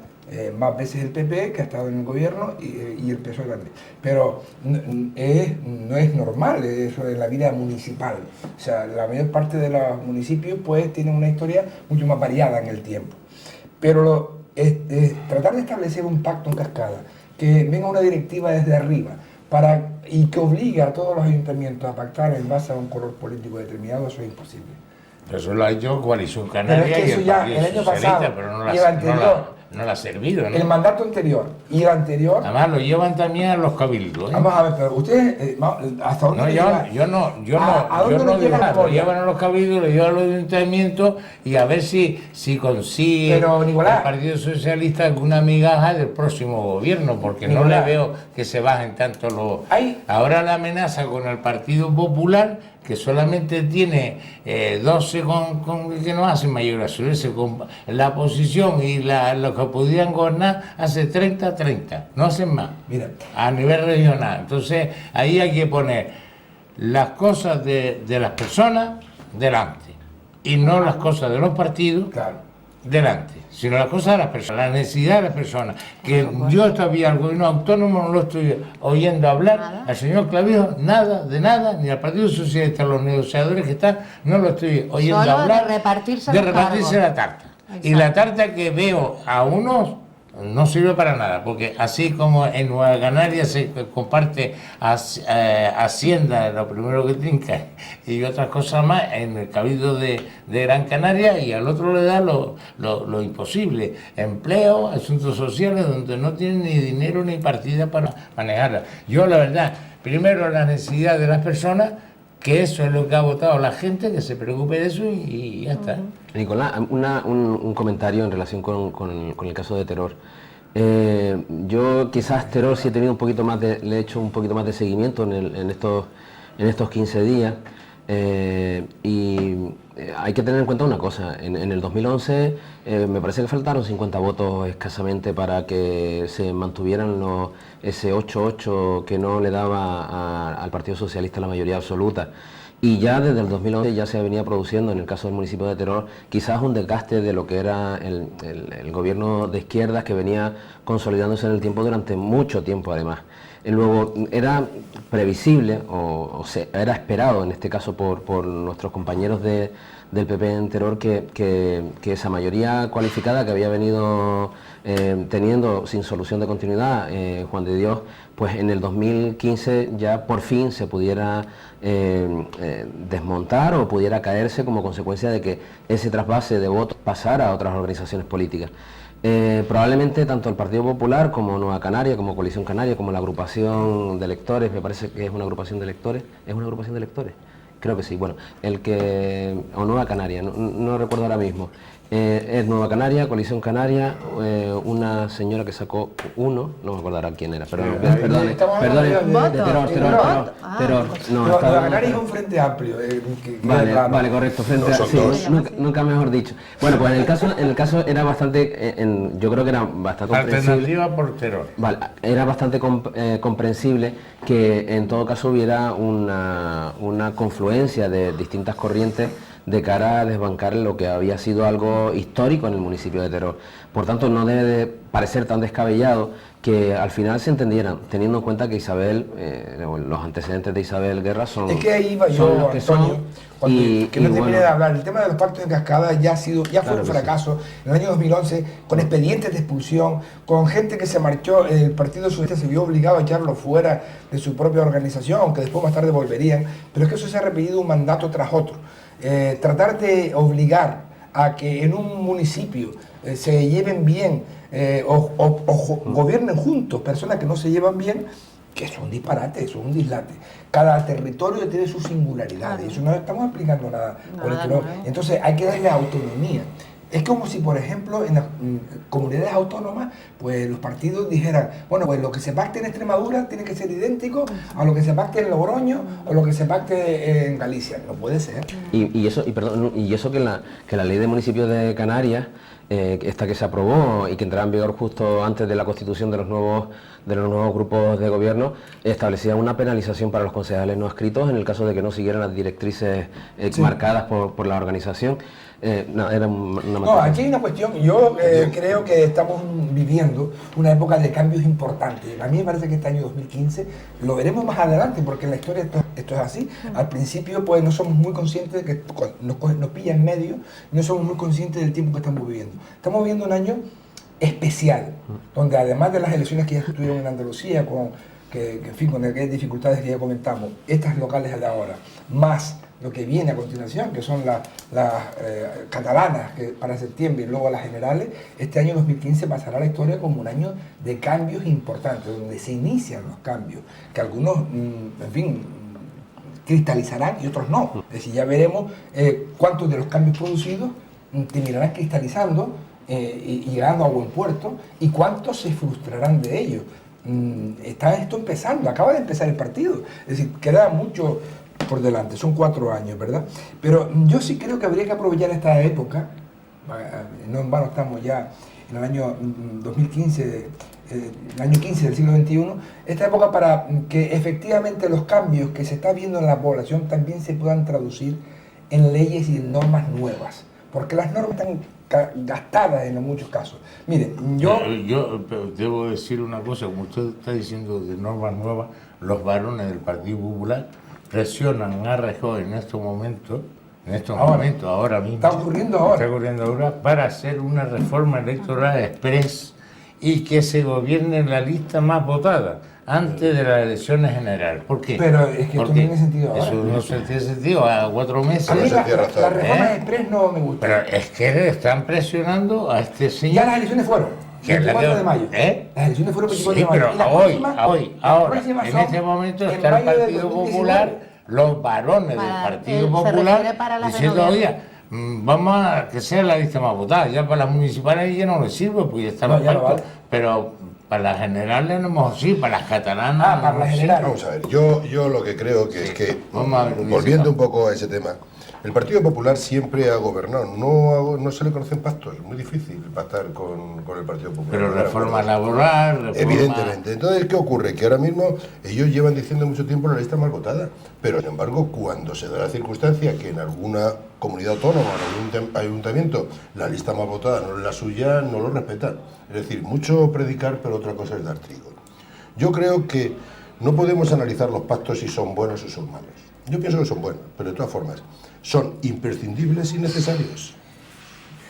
más veces el PP, que ha estado en el gobierno, y el PSOE también. Pero no es normal eso en la vida municipal. O sea, la mayor parte de los municipios pues tienen una historia mucho más variada en el tiempo. Pero tratar de establecer un pacto en cascada, que venga una directiva desde arriba, y que obligue a todos los ayuntamientos a pactar en base a un color político determinado, eso es imposible. Pero eso lo ha hecho Coalición Canaria Pero es que y eso el ya, Partido el año Socialista, pasado pero y el anterior. No la ha servido, ¿no? El mandato anterior y el anterior. Además lo llevan también a los cabildos, ¿eh? Vamos a ver, pero ustedes, ¿hasta dónde No, llega? yo no ¿A yo dónde no nos llega la lo polla? llevan a los cabildos, lo llevan a los ayuntamientos y a ver si consigue Pero, Nicolás, el Partido Socialista alguna migaja del próximo gobierno, porque no Nicolás, le veo que se bajen tanto los... Hay- Ahora la amenaza con el Partido Popular, que solamente tiene 12 que no hacen mayor asumirse con la oposición y los que podían gobernar hace 30, no hacen más. Mira. A nivel regional. Entonces ahí hay que poner las cosas de las personas delante y no las cosas de los partidos Claro. delante, sino las cosas de las personas, la necesidad de las personas. Que yo todavía al gobierno autónomo no lo estoy oyendo hablar, Nada. al señor Clavijo, nada, de nada, ni al Partido Socialista, los negociadores que están, no lo estoy oyendo Solo de hablar repartirse de los repartirse cargos. la tarta. Exacto. Y la tarta que veo a unos no sirve para nada, porque así como en Nueva Canaria se comparte Hacienda, lo primero que trinca, y otras cosas más, en el Cabildo de Gran Canaria, y al otro le da lo imposible, empleo, asuntos sociales, donde no tienen ni dinero ni partida para manejarla. Yo la verdad, primero la necesidad de las personas, que eso es lo que ha votado la gente, que se preocupe de eso y ya está. Nicolás, un comentario en relación con el caso de Terror. Yo quizás Terror sí he tenido un poquito más le he hecho un poquito más de seguimiento en estos 15 días. Hay que tener en cuenta una cosa, en el 2011 me parece que faltaron 50 votos escasamente para que se mantuvieran ese 8-8 que no le daba al Partido Socialista la mayoría absoluta. Y ya desde el 2011 ya se venía produciendo, en el caso del municipio de Terror, quizás un desgaste de lo que era el gobierno de izquierdas que venía consolidándose en el tiempo durante mucho tiempo además. Luego era previsible, era esperado en este caso por nuestros compañeros del PP en Terror que esa mayoría cualificada que había venido teniendo sin solución de continuidad Juan de Dios, pues en el 2015 ya por fin se pudiera desmontar o pudiera caerse como consecuencia de que ese trasvase de votos pasara a otras organizaciones políticas. Probablemente tanto el Partido Popular como Nueva Canaria, como Coalición Canaria, como la agrupación de electores, me parece que es una agrupación de electores, ¿es una agrupación de electores? Creo que sí, bueno, o Nueva Canaria, no recuerdo ahora mismo. Es Nueva Canaria, Coalición Canaria, una señora que sacó 1, no me acordará quién era, pero perdone, de Terror. Nueva Canaria es un frente amplio. Vale, correcto, frente no, sí, nunca mejor dicho. Bueno, pues en el caso era bastante, yo creo que era bastante comprensible. Alternativa por Terror. Vale, era bastante comprensible que en todo caso hubiera una confluencia de distintas corrientes de cara a desbancar lo que había sido algo histórico en el municipio de Terror. Por tanto, no debe de parecer tan descabellado que al final se entendieran, teniendo en cuenta que Isabel, los antecedentes de Isabel Guerra son... Es que ahí iba yo, Antonio, que no terminé de hablar. El tema de los pactos en cascada ya fue un fracaso. En el año 2011, con expedientes de expulsión, con gente que se marchó, el Partido Socialista se vio obligado a echarlo fuera de su propia organización, aunque después más tarde volverían. Pero es que eso se ha repetido un mandato tras otro. Tratar de obligar a que en un municipio se lleven bien o gobiernen juntos personas que no se llevan bien, que son disparates, eso es un dislate. Cada territorio tiene sus singularidades, eso no estamos explicando nada. Entonces hay que darle autonomía. Es como si, por ejemplo, en las comunidades autónomas, pues los partidos dijeran, bueno, pues lo que se pacte en Extremadura tiene que ser idéntico a lo que se pacte en Logroño o lo que se pacte en Galicia. No puede ser. Y eso que la ley de municipios de Canarias, esta que se aprobó y que entrará en vigor justo antes de la constitución de los nuevos grupos de gobierno, establecía una penalización para los concejales no adscritos en el caso de que no siguieran las directrices marcadas por la organización. Aquí hay una cuestión, yo creo que estamos viviendo una época de cambios importantes. A mí me parece que este año 2015 lo veremos más adelante, porque en la historia esto es así. Al principio pues no somos muy conscientes de que nos pilla en medio, no somos muy conscientes del tiempo que estamos viviendo. Estamos viviendo un año especial, donde además de las elecciones que ya estuvieron en Andalucía, con aquellas dificultades que ya comentamos, estas locales de ahora, más lo que viene a continuación, que son las catalanas que para septiembre y luego las generales, este año 2015 pasará a la historia como un año de cambios importantes, donde se inician los cambios, que algunos, cristalizarán y otros no. Es decir, ya veremos cuántos de los cambios producidos terminarán cristalizando y llegando a buen puerto, y cuántos se frustrarán de ello. Está esto empezando, acaba de empezar el partido, es decir, queda mucho por delante, son 4 años, ¿verdad? Pero yo sí creo que habría que aprovechar esta época, no en vano estamos ya en el año 2015, el año 15 del siglo XXI, esta época para que efectivamente los cambios que se está viendo en la población también se puedan traducir en leyes y en normas nuevas, porque las normas están gastadas en muchos casos. Mire, yo debo decir una cosa, como usted está diciendo de normas nuevas, los varones del Partido Popular presionan a Rajoy en estos momentos, ahora mismo. Está ocurriendo ahora. Para hacer una reforma electoral express y que se gobierne en la lista más votada antes de las elecciones generales. ¿Por qué? Pero es que esto no tiene sentido ahora. Eso no tiene sentido a 4 meses. A mí la reforma express no me gusta. Pero es que le están presionando a este señor. Ya las elecciones fueron. 24 de mayo. Las elecciones fueron 24 de mayo. Pero ahora, en este momento está el Partido Popular, los varones del Partido Popular, diciendo, oye, vamos a que sea la lista más votada. Ya para las municipales ya no les sirve, porque ya están los pactos, pero para las generales no hemos sí, para las catalanas. Para las generales. Vamos a ver, yo lo que creo que es que, volviendo un poco a ese tema, el Partido Popular siempre ha gobernado, no se le conocen pactos, es muy difícil pactar con el Partido Popular. Pero reforma laboral, evidentemente. Entonces, ¿qué ocurre? Que ahora mismo ellos llevan diciendo mucho tiempo la lista más votada, pero sin embargo, cuando se da la circunstancia que en alguna comunidad autónoma, en algún ayuntamiento, la lista más votada no es la suya, no lo respetan. Es decir, mucho predicar, pero otra cosa es dar trigo. Yo creo que no podemos analizar los pactos si son buenos o son malos. Yo pienso que son buenos, pero de todas formas, son imprescindibles y necesarios.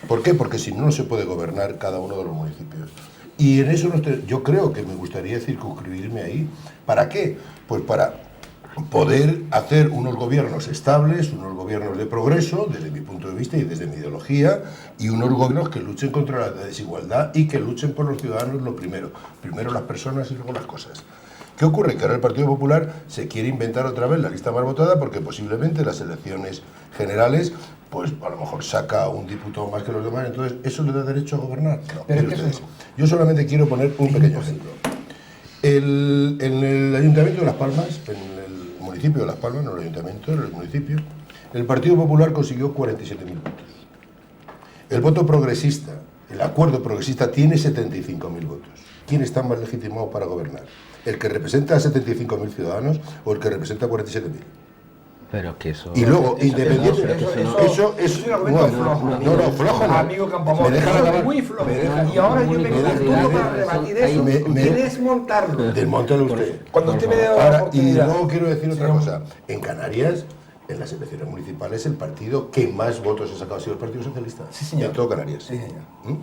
¿Por qué? Porque si no, no se puede gobernar cada uno de los municipios. Y en eso yo creo que me gustaría circunscribirme ahí. ¿Para qué? Pues para poder hacer unos gobiernos estables, unos gobiernos de progreso, desde mi punto de vista y desde mi ideología, y unos gobiernos que luchen contra la desigualdad y que luchen por los ciudadanos lo primero. Primero las personas y luego las cosas. ¿Qué ocurre? Que ahora el Partido Popular se quiere inventar otra vez la lista más votada porque posiblemente las elecciones generales, pues a lo mejor saca un diputado más que los demás, entonces ¿eso le da derecho a gobernar? No. Pero Mire ustedes, yo solamente quiero poner un pequeño ejemplo. En el Ayuntamiento de Las Palmas, en el municipio de Las Palmas, no el Ayuntamiento, en el municipio, el Partido Popular consiguió 47.000 votos. El voto progresista, el acuerdo progresista, tiene 75.000 votos. ¿Quién está más legitimado para gobernar? ¿El que representa a 75.000 ciudadanos o el que representa a 47.000? Pero que eso... Y luego, independiente... Eso es un argumento flojo. No, flojo no. Amigo Campoamor, Me deja eso acabar. es muy flojo. Y ahora yo me quedo turno para rebatir eso y desmontarlo. Desmontalo usted. Cuando usted me dé la Ahora, y oportunidad. luego quiero decir otra cosa. En Canarias, en las elecciones municipales, el partido que más votos ha sacado ha sido el Partido Socialista. Sí, señor. En todo Canarias. Sí, señor.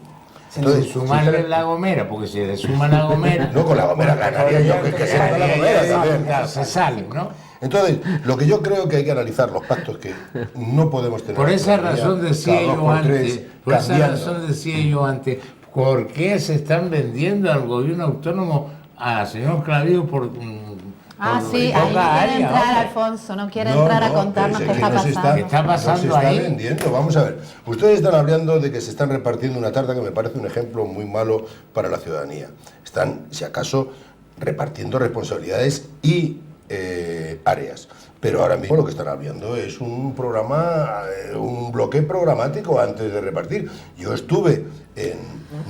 Entonces, Sumarle la Gomera, porque si le suman la Gomera... no con la Gomera Canaria, yo que se haga la Gomera también. Claro, se sale, ¿no? Entonces, lo que yo creo que hay que analizar los pactos que no podemos tener. Por esa razón decía cada dos yo por antes, tres, por esa cambiando. razón decía yo antes, ¿por qué se están vendiendo al gobierno autónomo a señor Clavijo por Sí, ahí no quiere entrar, Alfonso, no quiere entrar a contarnos qué está pasando. ¿Qué está pasando no se está ahí? vendiendo. Vamos a ver, ustedes están hablando de que se están repartiendo una tarta que me parece un ejemplo muy malo para la ciudadanía. Están, si acaso, repartiendo responsabilidades y áreas. Pero ahora mismo lo que están hablando es un programa, un bloque programático antes de repartir. Yo estuve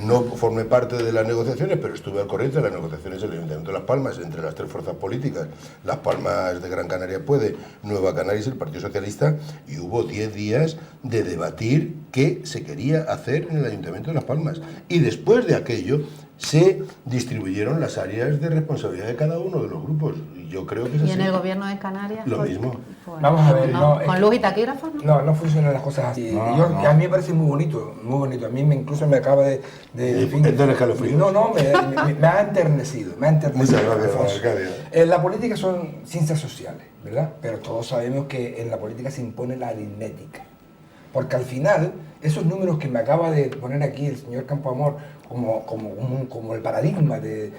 no formé parte de las negociaciones, pero estuve al corriente de las negociaciones del Ayuntamiento de Las Palmas entre las tres fuerzas políticas, Las Palmas de Gran Canaria Puede, Nueva Canarias y el Partido Socialista, y hubo 10 días de debatir qué se quería hacer en el Ayuntamiento de Las Palmas. Y después de aquello se distribuyeron las áreas de responsabilidad de cada uno de los grupos. Y yo creo que es así. ¿Y en el gobierno de Canarias? Lo mismo. Bueno, Vamos a ver, no, ¿con luz y taquígrafos? No funcionan las cosas así. A mí me parece muy bonito, muy bonito. A mí incluso me acaba de tener escalofríos. Me ha enternecido, Muchas gracias, Alfonso. Arcadio. La política son ciencias sociales, ¿verdad? Pero todos sabemos que en la política se impone la aritmética. Porque al final, esos números que me acaba de poner aquí el señor Campoamor como el paradigma de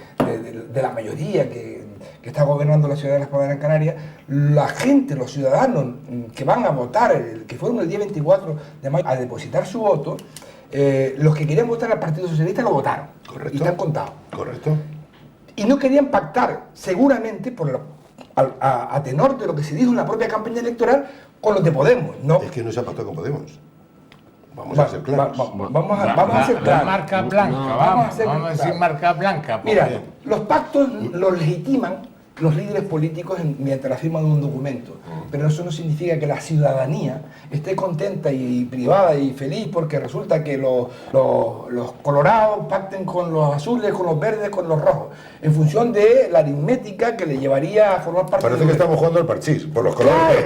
la mayoría que está gobernando la ciudad de Las Palmas de Gran Canaria, la gente, los ciudadanos que van a votar, que fueron el día 24 de mayo a depositar su voto, los que querían votar al Partido Socialista lo votaron. Correcto. Y están contados. Correcto. Y no querían pactar, seguramente, a tenor de lo que se dijo en la propia campaña electoral, con los de Podemos. No. Es que no se ha pactado con Podemos. Vamos a ser claros. Vamos a ser La claros. marca blanca, vamos a decir marca blanca. Mira, porque- los pactos los legitiman los líderes políticos mediante la firma de un documento, pero eso no significa que la ciudadanía esté contenta y privada y feliz porque resulta que los colorados pacten con los azules, con los verdes, con los rojos, en función de la aritmética que le llevaría a formar parte Parece que estamos jugando al parchís, por los colores.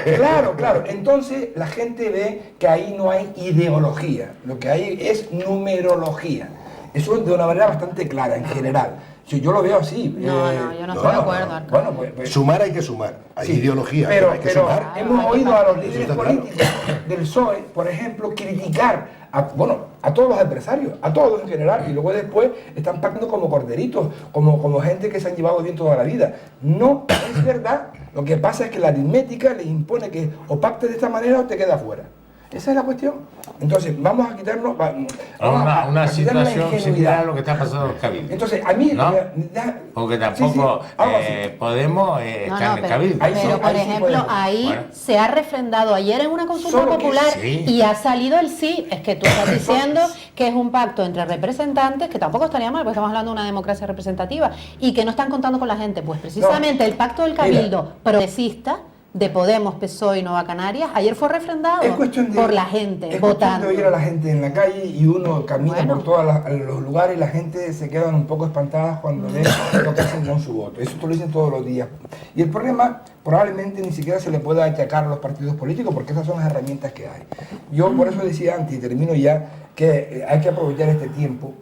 Claro. Entonces la gente ve que ahí no hay ideología, lo que hay es numerología. Eso de una manera bastante clara, en general. Si yo lo veo así. No, yo no estoy de acuerdo, Arcadio. Bueno, pues, Sumar hay que sumar. Hay sí, ideología, pero hay que pero sumar. hemos oído a los líderes está claro. políticos del PSOE, por ejemplo, criticar a todos los empresarios, a todos en general, y luego después están pactando como corderitos, como gente que se han llevado bien toda la vida. No es verdad. Lo que pasa es que la aritmética les impone que o pactes de esta manera o te quedas fuera. Esa es la cuestión. Entonces, vamos a quitarnos Una quitarnos la situación ingenuidad. similar a lo que está pasando en los cabildos. Entonces, a mí... ¿No? ya- Porque sí, tampoco algo así. Podemos estar en el cabildo. ahí sí, Pero, por ahí sí ejemplo, podemos. ahí Bueno. se ha refrendado ayer en una consulta Solo que popular sí. y ha salido el sí. Es que tú estás diciendo que es un pacto entre representantes, que tampoco estaría mal, porque estamos hablando de una democracia representativa, y que no están contando con la gente. Pues precisamente el pacto del cabildo progresista de Podemos, PSOE y Nueva Canarias, ayer fue refrendado Es cuestión de, por la gente, es votando. cuestión de oír a la gente en la calle y uno camina Bueno. por todos los lugares y la gente se quedan un poco espantadas cuando ve lo que hacen con su voto. Eso te lo dicen todos los días. Y el problema probablemente ni siquiera se le pueda achacar a los partidos políticos porque esas son las herramientas que hay. Yo por eso decía antes, y termino ya, que hay que aprovechar este tiempo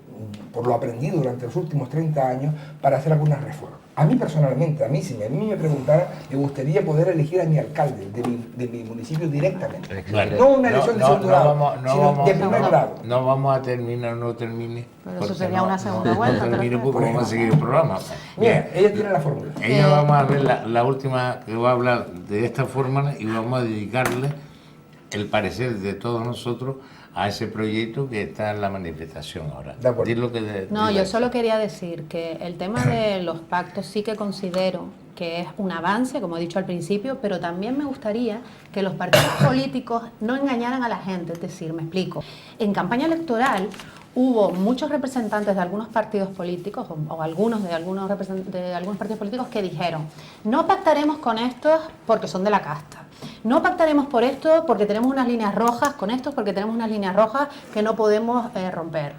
por lo aprendido durante los últimos 30 años, para hacer algunas reformas. A mí personalmente, si a mí me preguntara, me gustaría poder elegir a mi alcalde de mi municipio directamente. Claro. No una elección de segundo grado, sino de primer grado. No vamos a terminar, no termine. Pero eso sería una segunda vuelta. No termine porque vamos a seguir el programa. Bien, ella tiene la fórmula. Ella vamos a ver la última que va a hablar de esta fórmula y vamos a dedicarle el parecer de todos nosotros a ese proyecto que está en la manifestación ahora. De acuerdo. No, yo solo quería decir que el tema de los pactos sí que considero que es un avance, como he dicho al principio, pero también me gustaría que los partidos políticos no engañaran a la gente. Es decir, me explico. En campaña electoral hubo muchos representantes de algunos partidos políticos o algunos de algunos partidos políticos que dijeron: no pactaremos con estos porque son de la casta, no pactaremos por esto porque tenemos unas líneas rojas con estos, porque tenemos unas líneas rojas que no podemos romper.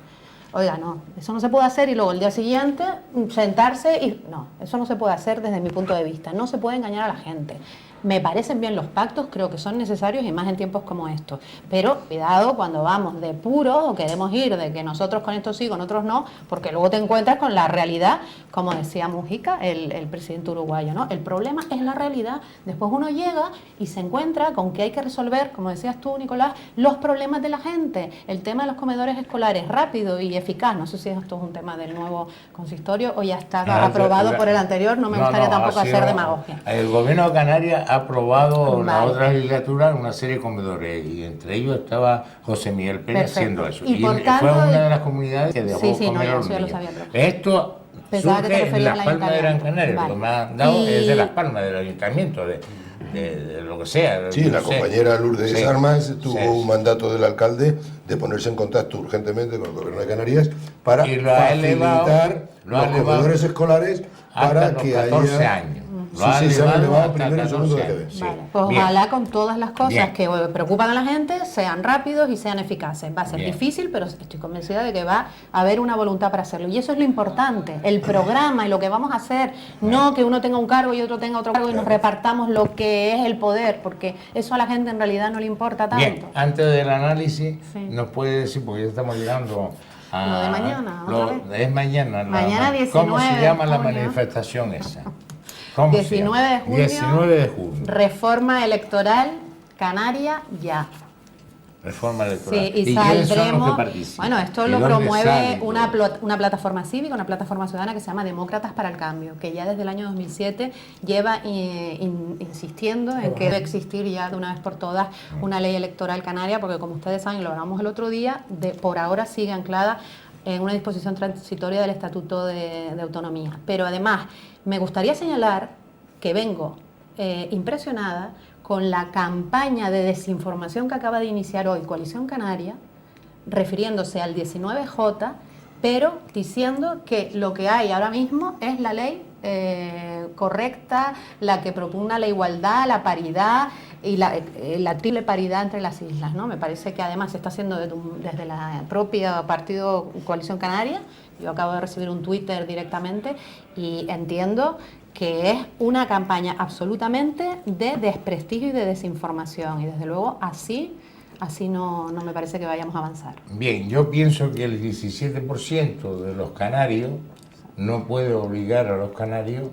Oiga, no, eso no se puede hacer y luego el día siguiente sentarse y... No, eso no se puede hacer desde mi punto de vista, no se puede engañar a la gente. Me parecen bien los pactos, creo que son necesarios y más en tiempos como estos. Pero cuidado cuando vamos de puros o queremos ir de que nosotros con esto sí, con otros no, porque luego te encuentras con la realidad, como decía Mujica, el presidente uruguayo, ¿no? El problema es la realidad. Después uno llega y se encuentra con que hay que resolver, como decías tú, Nicolás, los problemas de la gente. El tema de los comedores escolares, rápido y eficaz. No sé si esto es un tema del nuevo consistorio o ya está aprobado por el anterior. No me gustaría tampoco hacer demagogia. El gobierno de Canarias ha aprobado en la otra legislatura una serie de comedores y entre ellos estaba José Miguel Pérez haciendo eso. Y por tanto, fue una de las comunidades que dejó comer a los ya lo niños. sabía, Esto surge en Las Palmas de Gran Canaria, vale. lo que me han dado es de Las Palmas, del ayuntamiento, de lo que sea. Sí, la compañera Lourdes Armas tuvo un mandato del alcalde de ponerse en contacto urgentemente con el gobierno de Canarias para facilitar los comedores escolares para que haya... 14 años. Sí, se han elevado primero y segundo de GB. Sí. Vale, pues ojalá con todas las cosas que preocupan a la gente sean rápidos y sean eficaces. Va a ser difícil, pero estoy convencida de que va a haber una voluntad para hacerlo. Y eso es lo importante, el programa y lo que vamos a hacer. No que uno tenga un cargo y otro tenga otro cargo y nos repartamos lo que es el poder, porque eso a la gente en realidad no le importa tanto. Bien, antes del análisis, nos puede decir, porque ya estamos llegando a... Lo de mañana, es mañana. Mañana 19 ¿Cómo se llama la junio? manifestación esa? 19 de junio, 19 de junio. Reforma electoral Canaria ya. Reforma electoral. Sí, y quiénes son los que saldremos. participan? Bueno, esto ¿Y lo dónde promueve salen una plataforma cívica, una plataforma ciudadana que se llama Demócratas para el Cambio, que ya desde el año 2007 lleva insistiendo en que debe existir ya de una vez por todas una ley electoral canaria, porque como ustedes saben, lo hablamos el otro día, por ahora sigue anclada en una disposición transitoria del Estatuto de Autonomía. Pero además, me gustaría señalar que vengo impresionada con la campaña de desinformación que acaba de iniciar hoy Coalición Canaria, refiriéndose al 19J, pero diciendo que lo que hay ahora mismo es la ley correcta, la que propugna la igualdad, la paridad y la triple paridad entre las islas, ¿no? Me parece que además se está haciendo desde la propia partido Coalición Canaria. Yo acabo de recibir un Twitter directamente y entiendo que es una campaña absolutamente de desprestigio y de desinformación, y desde luego así no me parece que vayamos a avanzar. Bien, yo pienso que el 17% de los canarios no puede obligar a los canarios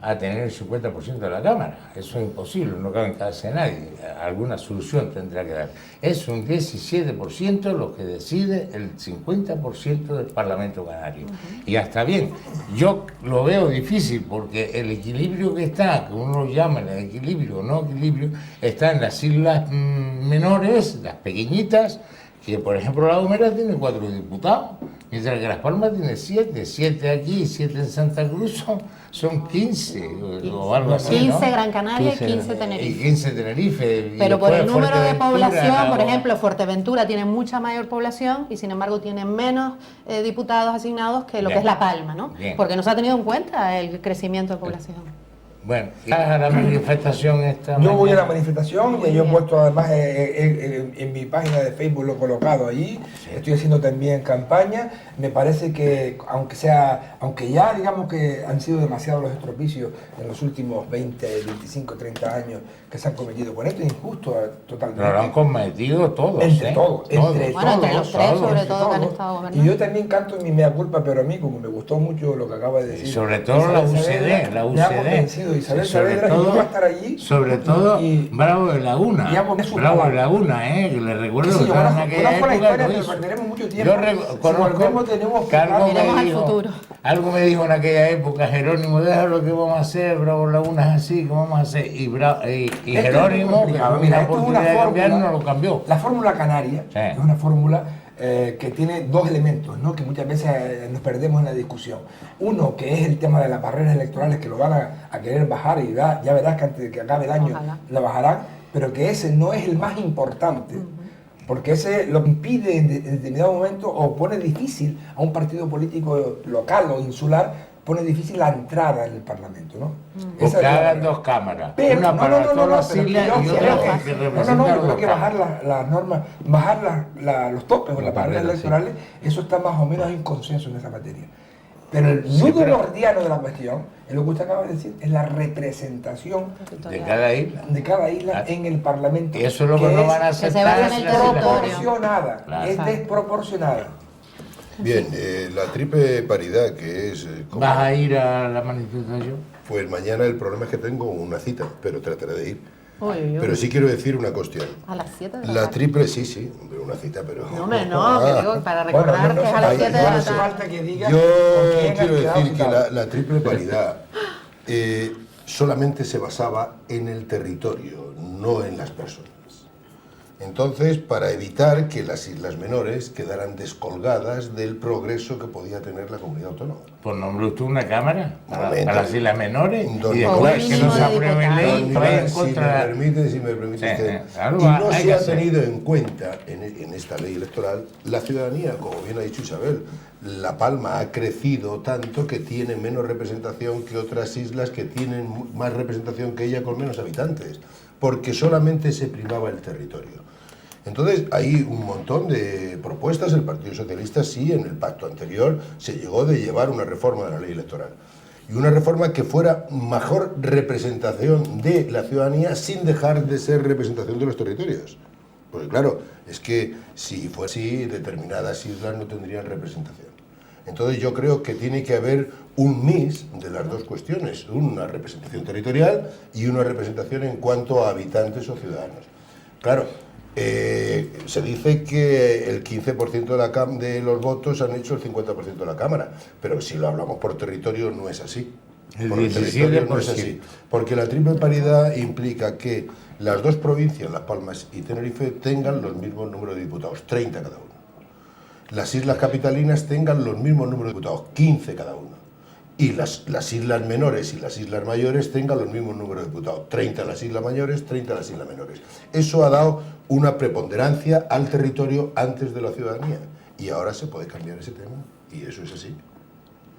a tener el 50% de la Cámara. Eso es imposible, no cabe en cabeza de nadie. Alguna solución tendrá que dar. Es un 17% lo que decide el 50% del Parlamento Canario. Y ya está bien. Yo lo veo difícil porque el equilibrio que está, que uno lo llama el equilibrio o no equilibrio, está en las islas menores, las pequeñitas, que por ejemplo La Gomera tiene 4 diputados, mientras que Las Palmas tiene 7 aquí y 7 en Santa Cruz son 15 o algo así, 15 ¿no? Gran Canaria y 15 Tenerife. Y 15 Tenerife. Pero por el número de población, por o... ejemplo, Fuerteventura tiene mucha mayor población y sin embargo tiene menos diputados asignados que lo que es La Palma, ¿no? Bien. Porque no se ha tenido en cuenta el crecimiento de población. Bueno, ¿y a la manifestación esta Yo voy a la mañana? manifestación y yo he puesto además en mi página de Facebook, lo he colocado allí. Sí. Estoy haciendo también campaña. Me parece que aunque ya digamos que han sido demasiados los estropicios en los últimos 20, 25, 30 años que se han cometido con esto, es injusto totalmente. Pero lo han cometido todos, Entre ¿eh? todos, entre Bueno, entre todos, los tres, todos, sobre entre todo, que han todos. estado gobernando. Y yo también canto en mi mea culpa, pero a mí, como me gustó mucho lo que acaba de decir. Y sobre todo la UCD, Me ha convencido. Isabel Saavedra, y yo voy a estar allí. sobre todo, y- Bravo de Laguna, y hago su Bravo de palabra. Laguna, que le recuerdo Sí, que yo estaba en conozco aquella la época historia, lo pero hizo. perderemos mucho tiempo. Yo Si conozco volvemos, tenemos que algo Miremos me al dijo, futuro. algo me dijo en aquella época Jerónimo, déjalo que vamos a hacer, Bravo de Laguna es así, que vamos a hacer, y Esto es Jerónimo, muy que complicado. tuvo Mira, la esto es oportunidad de una cambiar, fórmula, no lo cambió. La fórmula canaria Sí. es una fórmula que tiene dos elementos, ¿no? Que muchas veces nos perdemos en la discusión. Uno, que es el tema de las barreras electorales, que lo van a querer bajar y ya verás que antes de que acabe el año Ojalá. la bajarán, pero que ese no es el más importante. Porque ese lo impide en determinado momento o pone difícil a un partido político local o insular, pone difícil la entrada en el Parlamento, ¿no? O Esa que es la hagan barrera. dos cámaras, Pero, una para todas las pero islas yo y creo otra que- que representa yo los creo que bajar cámaras. las normas, bajar los topes o las barreras barreras, sí. electorales, eso está más o menos en consenso en esa materia. Pero el Sí, nudo pero- gordiano de la cuestión, es lo que usted acaba de decir, es la representación de cada isla. de cada isla Ah. en el Parlamento. Y eso es lo que no van a se basa aceptar. en el las islas. territorio. desproporcionada, Claro. es desproporcionada. Bien, la triple paridad, que es... como- ¿Vas a ir a la manifestación? Pues mañana el problema es que tengo una cita, pero trataré de ir. Uy, uy, uy. Pero sí quiero decir una cuestión. A las 7 de la La tarde. triple, sí, hombre, una cita, pero... No, hombre, no, que digo, para recordar que es a las ahí- 7 de no la hace tarde. falta que diga Yo con quién quiero ha quedado decir que citado. la triple paridad solamente se basaba en el territorio, no en las personas. Entonces, para evitar que las islas menores quedaran descolgadas del progreso que podía tener la comunidad autónoma. Pues nombre usted una cámara para Momento. las islas menores Don y Nicolás, después que no se apruebe diputados. ley, Don que vaya en Nicolás, contra. si me permite Sí, usted. claro, Y no hay se que ha hacer. tenido en cuenta en esta ley electoral la ciudadanía, como bien ha dicho Isabel. La Palma ha crecido tanto que tiene menos representación que otras islas que tienen más representación que ella con menos habitantes, porque solamente se primaba el territorio. Entonces hay un montón de propuestas. El Partido Socialista sí, en el pacto anterior se llegó de llevar una reforma de la ley electoral. Y una reforma que fuera mejor representación de la ciudadanía sin dejar de ser representación de los territorios. Porque claro, es que si fuera así, determinadas islas no tendrían representación. Entonces yo creo que tiene que haber un mix de las dos cuestiones, una representación territorial y una representación en cuanto a habitantes o ciudadanos. Claro, se dice que el 15% de los votos han hecho el 50% de la Cámara, pero si lo hablamos por territorio no es así. El Por territorio no es 17%. así. Porque la triple paridad implica que las dos provincias, Las Palmas y Tenerife, tengan los mismos números de diputados, 30 cada uno. Las islas capitalinas tengan los mismos números de diputados, 15 cada uno. Y las islas menores y las islas mayores tengan los mismos números de diputados, 30 las islas mayores, 30 las islas menores. Eso ha dado una preponderancia al territorio antes de la ciudadanía. Y ahora se puede cambiar ese tema. Y eso es así.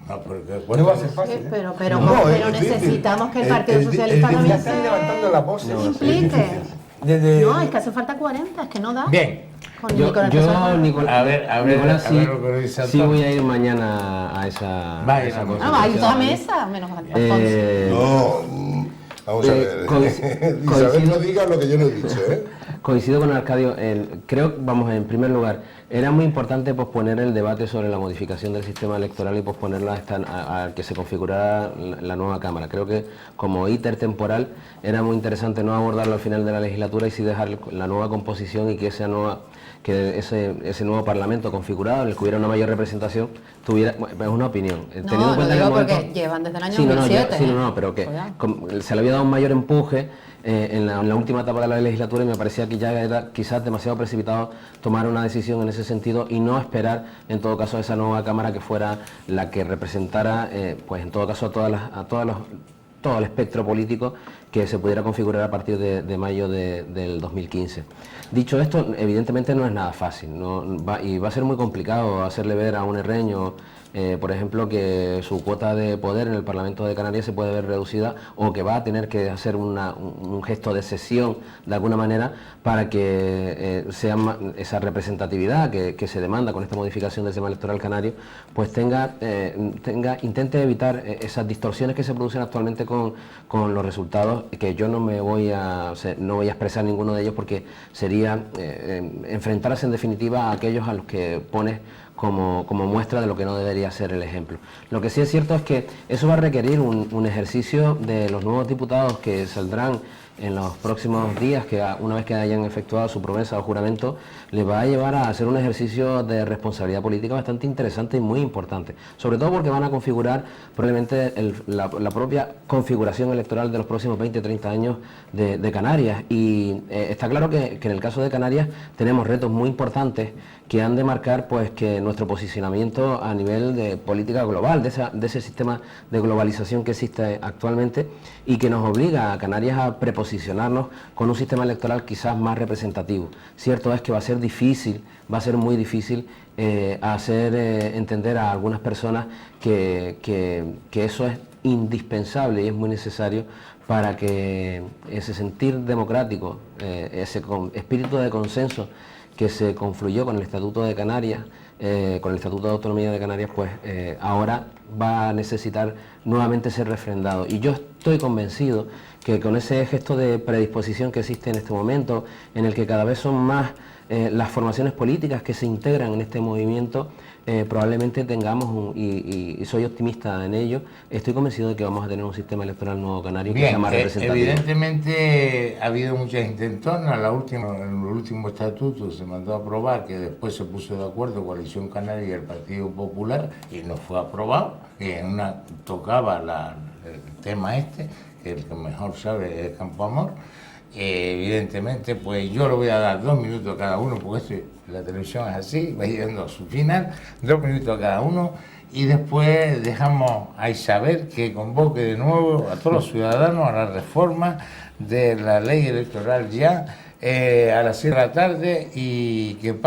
No, porque No va a ser fácil. Sí, ¿eh? pero No, pero es difícil. necesitamos que el Es- Partido es- Socialista es Ya también están levantando la voz. se ¿eh? implique. Desde- No, es que hace falta 40, es que no da. Bien. Con Yo, Nicolás Pessoa. Nicolás, A ver, Nicolás, a ver lo que dice sí Antonio. voy a ir mañana a esa, Va a a ir esa a mañana. No, hay toda concentración. mesa, menos Alfonso. No, vamos a ver. Isabel coincido- no diga lo que yo no he dicho, ¿eh? Coincido con Arcadio. Creo, vamos, en primer lugar, era muy importante posponer el debate sobre la modificación del sistema electoral y posponerla a que se configurara la nueva Cámara. Creo que como íter temporal era muy interesante no abordarlo al final de la legislatura y sí dejar la nueva composición y que ese nuevo Parlamento configurado, en el que hubiera una mayor representación, tuviera, bueno, es una opinión. Teniendo en lo cuenta que digo el porque momento- llevan desde el año Sí, no, no, 2007. sí, no, pero que Pues ya. se le había dado un mayor empuje en la última etapa de la legislatura y me parecía que ya era quizás demasiado precipitado tomar una decisión en ese sentido y no esperar en todo caso a esa nueva Cámara que fuera la que representara pues en todo caso a todo el espectro político que se pudiera configurar a partir de mayo del 2015. Dicho esto, evidentemente no es nada fácil, y va a ser muy complicado hacerle ver a un herreño por ejemplo, que su cuota de poder en el Parlamento de Canarias se puede ver reducida o que va a tener que hacer un gesto de cesión de alguna manera para que sea esa representatividad que se demanda con esta modificación del sistema electoral canario, pues intente evitar esas distorsiones que se producen actualmente con los resultados, que yo no voy a expresar ninguno de ellos porque sería enfrentarse en definitiva a aquellos a los que pones como muestra de lo que no debería ser el ejemplo. Lo que sí es cierto es que eso va a requerir un ejercicio de los nuevos diputados que saldrán en los próximos días, que una vez que hayan efectuado su promesa o juramento, les va a llevar a hacer un ejercicio de responsabilidad política bastante interesante y muy importante, sobre todo porque van a configurar probablemente la propia configuración electoral de los próximos 20-30 años de Canarias, y está claro que en el caso de Canarias tenemos retos muy importantes que han de marcar pues que nuestro posicionamiento a nivel de política global, de ese sistema de globalización que existe actualmente y que nos obliga a Canarias a preposicionarnos con un sistema electoral quizás más representativo. Cierto es que va a ser muy difícil hacer entender a algunas personas que eso es indispensable y es muy necesario para que ese sentir democrático, ese espíritu de consenso que se confluyó con el Estatuto de Canarias, con el Estatuto de Autonomía de Canarias, pues ahora va a necesitar nuevamente ser refrendado. Y yo estoy convencido que con ese gesto de predisposición que existe en este momento, en el que cada vez son más las formaciones políticas que se integran en este movimiento, probablemente tengamos, y soy optimista en ello, estoy convencido de que vamos a tener un sistema electoral nuevo canario que sea más representativo. Evidentemente ha habido muchas intentonas. En el último estatuto se mandó a aprobar, que después se puso de acuerdo Coalición Canaria y el Partido Popular, y no fue aprobado, y en una tocaba el tema que el que mejor sabe es Campoamor. Evidentemente, pues yo le voy a dar 2 minutos a cada uno, porque la televisión es así, va yendo a su final, 2 minutos a cada uno, y después dejamos a Isabel que convoque de nuevo a todos los ciudadanos a la reforma de la ley electoral ya a las 6 de la tarde, y que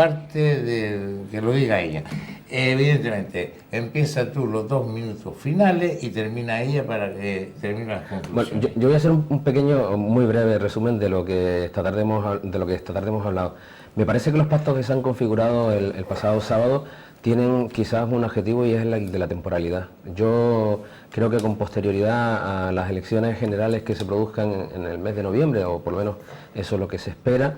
que lo diga ella. Evidentemente, empieza tú los 2 minutos finales y termina ella para que termine las conclusiones. Bueno, yo voy a hacer un pequeño, muy breve resumen de lo que esta tarde hemos hablado. Me parece que los pactos que se han configurado el pasado sábado tienen quizás un objetivo, y es el de la temporalidad. Yo creo que con posterioridad a las elecciones generales que se produzcan en el mes de noviembre, o por lo menos eso es lo que se espera,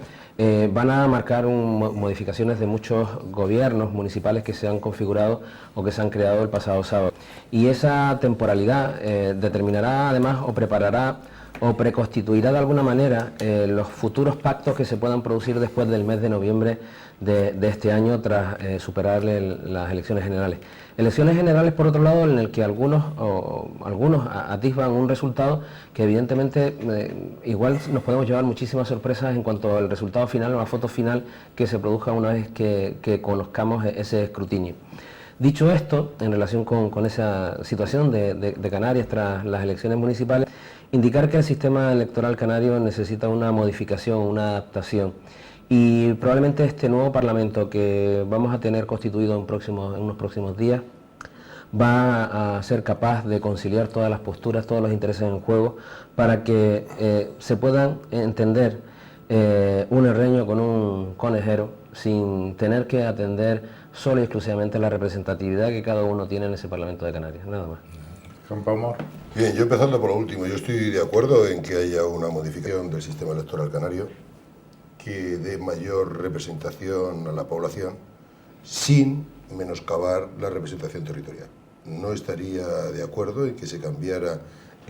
van a marcar modificaciones de muchos gobiernos municipales que se han configurado o que se han creado el pasado sábado. Y esa temporalidad determinará además o preparará o preconstituirá de alguna manera los futuros pactos que se puedan producir después del mes de noviembre de este año, tras superar las elecciones generales. Elecciones generales, por otro lado, en el que algunos atisban un resultado que evidentemente igual nos podemos llevar muchísimas sorpresas en cuanto al resultado final o la foto final que se produzca una vez que conozcamos ese escrutinio. Dicho esto, en relación con esa situación de Canarias tras las elecciones municipales, indicar que el sistema electoral canario necesita una modificación, una adaptación. Y probablemente este nuevo Parlamento que vamos a tener constituido en unos próximos días va a ser capaz de conciliar todas las posturas, todos los intereses en juego, para que se puedan entender un herreño con un conejero, sin tener que atender solo y exclusivamente la representatividad que cada uno tiene en ese Parlamento de Canarias, nada más. Campoamor. Bien, yo empezando por lo último, yo estoy de acuerdo en que haya una modificación del sistema electoral canario que dé mayor representación a la población sin menoscabar la representación territorial. No estaría de acuerdo en que se cambiara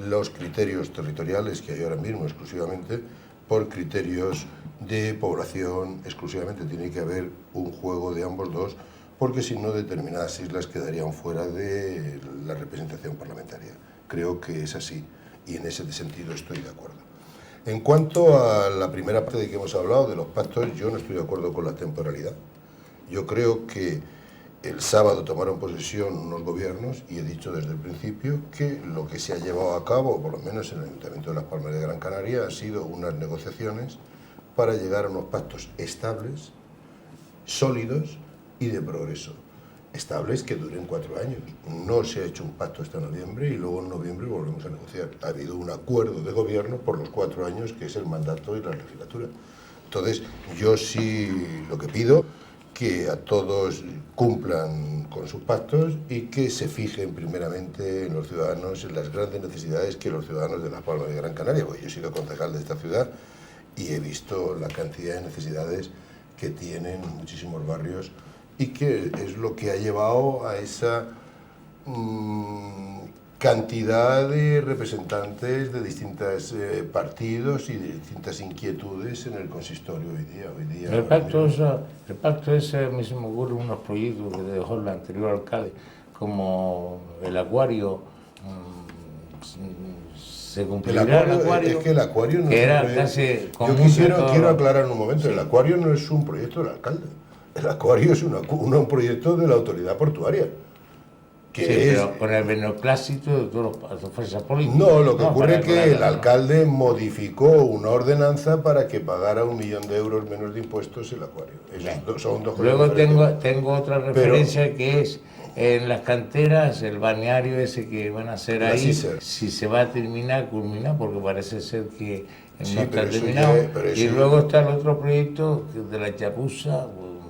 los criterios territoriales que hay ahora mismo exclusivamente por criterios de población exclusivamente. Tiene que haber un juego de ambos dos, porque si no determinadas islas quedarían fuera de la representación parlamentaria. Creo que es así y en ese sentido estoy de acuerdo. En cuanto a la primera parte de que hemos hablado, de los pactos, yo no estoy de acuerdo con la temporalidad. Yo creo que el sábado tomaron posesión unos gobiernos y he dicho desde el principio que lo que se ha llevado a cabo, por lo menos en el Ayuntamiento de Las Palmas de Gran Canaria, han sido unas negociaciones para llegar a unos pactos estables, sólidos y de progreso. estables que duren 4 años. No se ha hecho un pacto hasta noviembre y luego en noviembre volvemos a negociar. Ha habido un acuerdo de gobierno por los 4 años, que es el mandato y la legislatura. Entonces, yo sí lo que pido, que a todos cumplan con sus pactos y que se fijen primeramente en los ciudadanos, en las grandes necesidades que los ciudadanos de Las Palmas de Gran Canaria, porque yo he sido concejal de esta ciudad y he visto la cantidad de necesidades que tienen muchísimos barrios y que es lo que ha llevado a esa cantidad de representantes de distintos partidos y de distintas inquietudes en el consistorio hoy día. El pacto ese, a mí se me ocurren unos proyectos que dejó el anterior alcalde, como el acuario, se cumplirá el acuario. Es que el acuario no que es era un casi quiero aclarar un momento, el acuario no es un proyecto del alcalde, el acuario es un proyecto de la autoridad portuaria. Pero con el beneplácito de todas las fuerzas políticas. No, lo que ocurre es que el alcalde modificó una ordenanza para que pagara 1 millón de euros menos de impuestos el acuario. Son dos cosas Luego diferentes. tengo otra referencia que es en las canteras, el balneario ese que van a hacer ahí, si se va a terminar, culmina, porque parece ser que no está terminado. Y luego está el otro proyecto de la chapuza,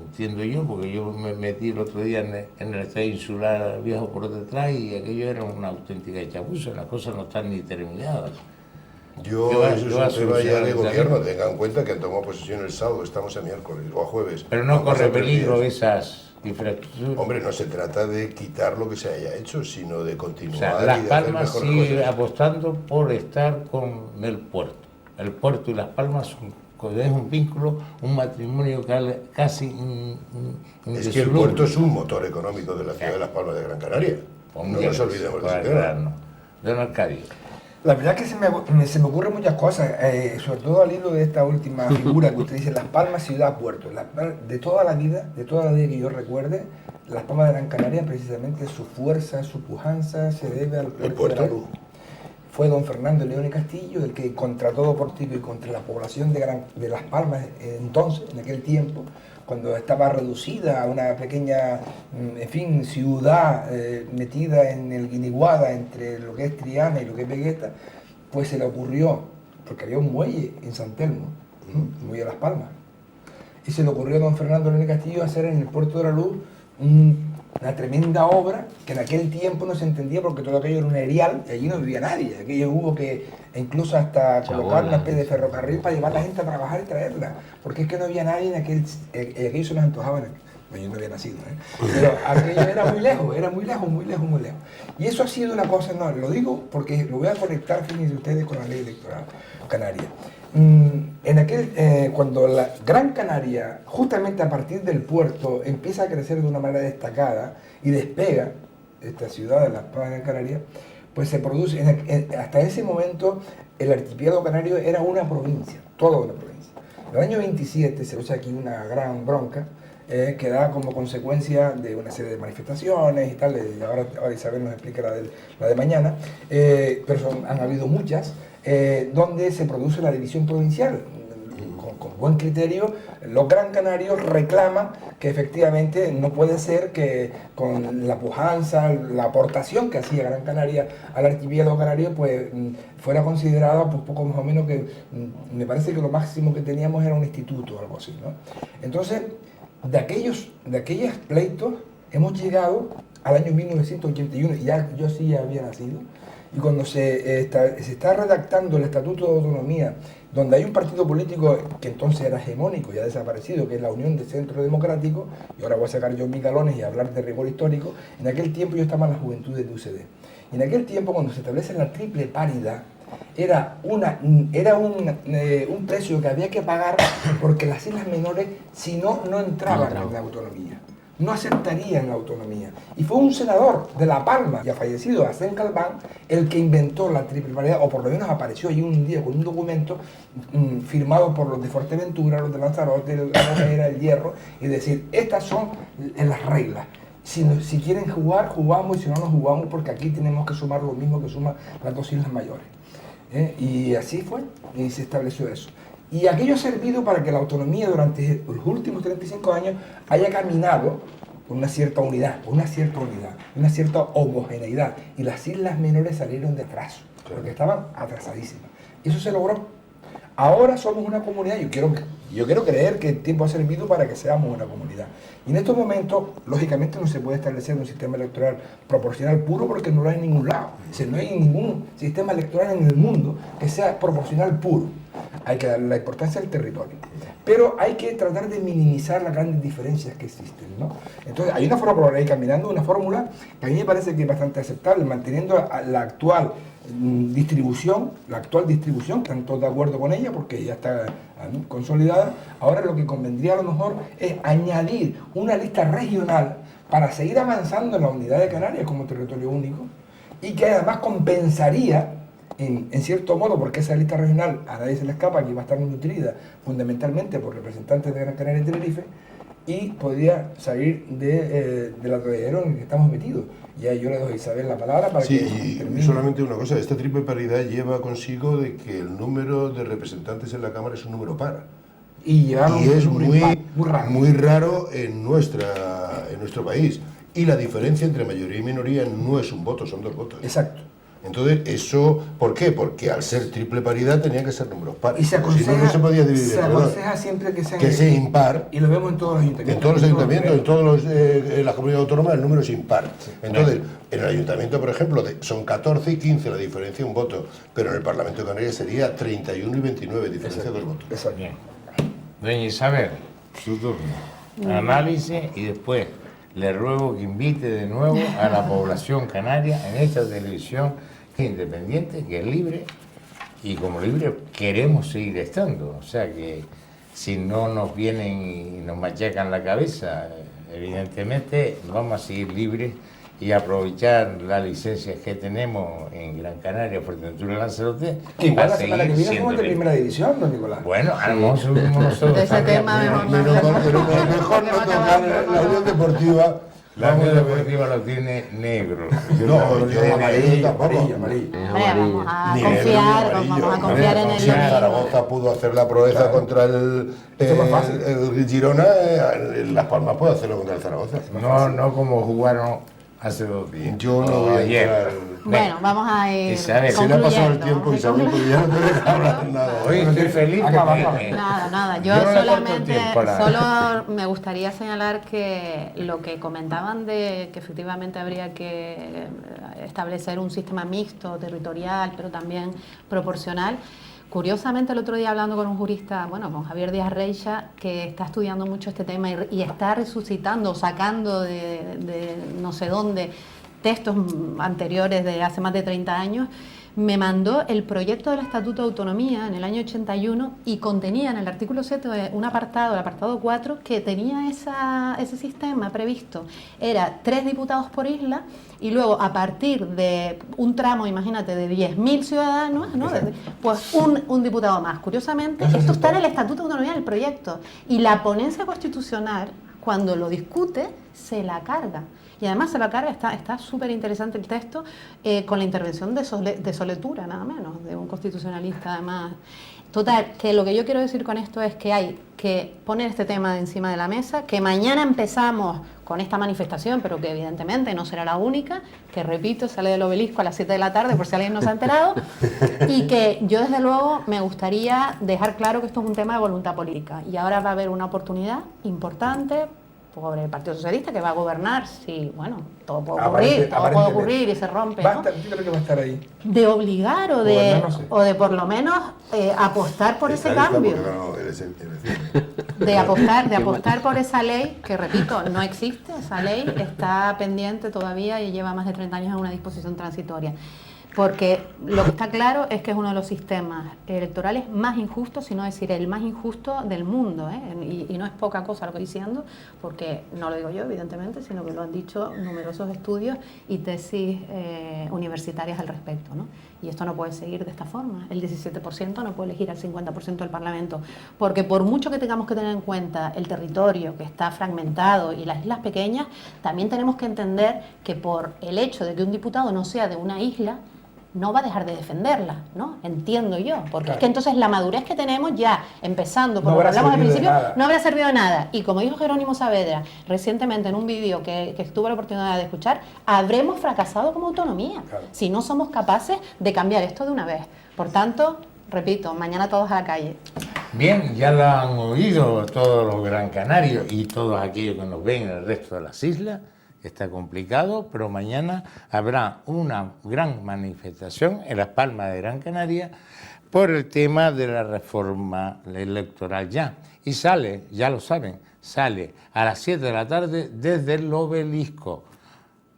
entiendo yo, porque yo me metí el otro día en el estadio insular viejo por detrás y aquello era una auténtica chapuza, las cosas no están ni terminadas. Eso es un tema ya de gobierno, tengan en cuenta que han tomado posesión el sábado, estamos a miércoles o a jueves. Pero no corre peligro esas infraestructuras. Hombre, no se trata de quitar lo que se haya hecho, sino de continuar. O sea, Las Palmas sigue apostando por estar con el puerto. El puerto y Las Palmas es un vínculo, un matrimonio casi es que el puerto es un motor económico de la ciudad de Las Palmas de Gran Canaria. No nos olvidemos de eso. Don Arcadio. La verdad es que se me ocurren muchas cosas, sobre todo al hilo de esta última figura que usted dice, Las Palmas, ciudad-puerto. De toda la vida que yo recuerde, Las Palmas de Gran Canaria, precisamente su fuerza, su pujanza, se debe al puerto de la Luz. Fue don Fernando León y Castillo el que contra todo Portico y contra la población de Las Palmas entonces, en aquel tiempo, cuando estaba reducida a una pequeña, ciudad metida en el Guiniguada entre lo que es Triana y lo que es Vegueta, pues se le ocurrió, porque había un muelle en San Telmo, el muelle de Las Palmas, y se le ocurrió a don Fernando León y Castillo hacer en el Puerto de la Luz una tremenda obra que en aquel tiempo no se entendía porque todo aquello era un erial y allí no vivía nadie. Aquello hubo que incluso hasta colocar una especie de ferrocarril para llevar a la gente a trabajar y traerla, porque es que no había nadie en aquello se nos antojaba. Bueno, yo no había nacido, pero aquello era muy lejos. Y eso ha sido una cosa, no, lo digo porque lo voy a conectar, fíjense ustedes, con la ley electoral canaria. Cuando la Gran Canaria, justamente a partir del puerto, empieza a crecer de una manera destacada y despega esta ciudad de Las Palmas de Gran Canaria, pues se produce, hasta ese momento el archipiélago canario era una provincia, toda una provincia. En el año 27 se produce aquí una gran bronca que da como consecuencia de una serie de manifestaciones y tal, ahora Isabel nos explica la de mañana, pero han habido muchas, donde se produce la división provincial. Con buen criterio, los gran canarios reclaman que efectivamente no puede ser que con la pujanza, la aportación que hacía Gran Canaria al archipiélago canario, pues fuera considerado pues poco más o menos que, me parece que lo máximo que teníamos era un instituto o algo así, ¿no? Entonces, de aquellos pleitos hemos llegado al año 1981, y ya yo sí había nacido, y cuando se está redactando el Estatuto de Autonomía, donde hay un partido político que entonces era hegemónico y ha desaparecido, que es la Unión de Centro Democrático, y ahora voy a sacar yo mis galones y hablar de rigor histórico, en aquel tiempo yo estaba en la juventud de UCD. Y en aquel tiempo, cuando se establece la triple paridad, era un precio que había que pagar porque las islas menores, si no entraban en la autonomía. No aceptarían la autonomía. Y fue un senador de La Palma, ya fallecido, Asen Calván, el que inventó la triple paridad, o por lo menos apareció allí un día con un documento firmado por los de Fuerteventura, los de Lanzarote, la Gomera, el Hierro, y decir, estas son las reglas. Si quieren jugar, jugamos, y si no, no jugamos, porque aquí tenemos que sumar lo mismo que suman las dos islas mayores. Y así fue, y se estableció eso. Y aquello ha servido para que la autonomía durante los últimos 35 años haya caminado con una cierta unidad, una cierta homogeneidad. Y las islas menores salieron de atraso, porque estaban atrasadísimas. Y eso se logró. Ahora somos una comunidad, yo quiero creer que el tiempo ha servido para que seamos una comunidad. Y en estos momentos, lógicamente, no se puede establecer un sistema electoral proporcional puro porque no lo hay en ningún lado. O sea, no hay ningún sistema electoral en el mundo que sea proporcional puro. Hay que darle la importancia al territorio. Pero hay que tratar de minimizar las grandes diferencias que existen, ¿no? Entonces, hay una fórmula por ahí caminando, una fórmula que a mí me parece que es bastante aceptable, manteniendo la actual distribución, que están todos de acuerdo con ella porque ya está consolidada. Ahora lo que convendría a lo mejor es añadir una lista regional para seguir avanzando en la unidad de Canarias como territorio único y que además compensaría en cierto modo, porque esa lista regional a nadie se le escapa, que va a estar nutrida fundamentalmente por representantes de Gran Canaria y Tenerife, y podría salir del atolladero en el que estamos metidos. Y ahí yo le doy a Isabel la palabra para que termine. Y solamente una cosa, esta triple paridad lleva consigo de que el número de representantes en la Cámara es un número par. Y es muy raro en nuestro país. Y la diferencia entre mayoría y minoría no es un voto, son 2 votos. Exacto. Entonces, eso, ¿por qué? Porque al ser triple paridad tenían que ser números pares. Y se aconseja, si no se podía dividir. Se aconseja siempre que sea impar. Y lo vemos en todos los ayuntamientos. En todos los ayuntamientos, en todas las comunidades autónomas, el número es impar. Entonces, en el ayuntamiento, por ejemplo, son 14 y 15 la diferencia de un voto, pero en el Parlamento de Canarias sería 31 y 29, diferencia de 2 votos. Exacto. Bien. Doña Isabel, su turno. Análisis y después le ruego que invite de nuevo a la población canaria en esta televisión que es independiente, que es libre, y como libre queremos seguir estando. O sea que si no nos vienen y nos machacan la cabeza, evidentemente vamos a seguir libres y aprovechar las licencias que tenemos en Gran Canaria, Fuerteventura y Lanzarote. Que igual la semana que viene somos de primera división, don Nicolás. Bueno, a lo mejor subimos nosotros. De ese tema Mejor no tocar la Unión Deportiva. La Unión Deportiva lo tiene negro. Yo amarillo tampoco. Vamos a confiar en el Zaragoza pudo hacer la proeza contra el Girona, Las Palmas puede hacerlo contra el Zaragoza. No como jugaron hace 2 días. Yo no voy a entrar. Bueno, vamos a ir Isabel, se le ha pasado el tiempo, Isabel, porque ya no te deja hablar nada. Hoy estoy feliz porque... Nada. Yo solamente, solo me gustaría señalar que lo que comentaban de que efectivamente habría que establecer un sistema mixto, territorial, pero también proporcional. Curiosamente, el otro día hablando con un jurista, con Javier Díaz Reixa, que está estudiando mucho este tema y está resucitando, sacando de no sé dónde textos anteriores de hace más de 30 años, me mandó el proyecto del Estatuto de Autonomía en el año 81 y contenía en el artículo 7 un apartado, el apartado 4, que tenía ese sistema previsto. Era 3 diputados por isla y luego a partir de un tramo, imagínate, de 10.000 ciudadanos, ¿no? Pues un diputado más. Curiosamente, esto está en el Estatuto de Autonomía del proyecto y la ponencia constitucional, cuando lo discute, se la carga. Y además se la carga, está súper interesante el texto, con la intervención de Soletura, nada menos, de un constitucionalista además. Total, que lo que yo quiero decir con esto es que hay que poner este tema encima de la mesa, que mañana empezamos con esta manifestación, pero que evidentemente no será la única, que repito, sale del Obelisco a las 7 de la tarde, por si alguien no se ha enterado, y que yo desde luego me gustaría dejar claro que esto es un tema de voluntad política, y ahora va a haber una oportunidad importante por el Partido Socialista, que va a gobernar, sí, todo puede ocurrir y se rompe, ¿no? Yo creo que va a estar ahí. De obligar o de por lo menos apostar por ese cambio. De apostar por esa ley, que repito, no existe, esa ley está pendiente todavía y lleva más de 30 años en una disposición transitoria. Porque lo que está claro es que es uno de los sistemas electorales más injustos, si no decir el más injusto del mundo, ¿eh? Y no es poca cosa lo que estoy diciendo, porque no lo digo yo, evidentemente, sino que lo han dicho numerosos estudios y tesis universitarias al respecto, ¿no? Y esto no puede seguir de esta forma. El 17% no puede elegir al 50% del Parlamento, porque por mucho que tengamos que tener en cuenta el territorio que está fragmentado y las islas pequeñas, también tenemos que entender que por el hecho de que un diputado no sea de una isla, no va a dejar de defenderla, ¿no? Entiendo yo, porque Claro. es que entonces la madurez que tenemos ya, empezando por No lo que habrá hablamos al servido de principio, nada. no habrá servido de nada. Y como dijo Jerónimo Saavedra recientemente en un vídeo que tuve la oportunidad de escuchar, habremos fracasado como autonomía Claro. si no somos capaces de cambiar esto de una vez. Por tanto, repito, mañana todos a la calle. Bien, ya lo han oído todos los gran canarios y todos aquellos que nos ven en el resto de las islas. Está complicado, pero mañana habrá una gran manifestación en Las Palmas de Gran Canaria por el tema de la reforma electoral ya. Y sale, ya lo saben, sale a las 7 de la tarde desde el Obelisco,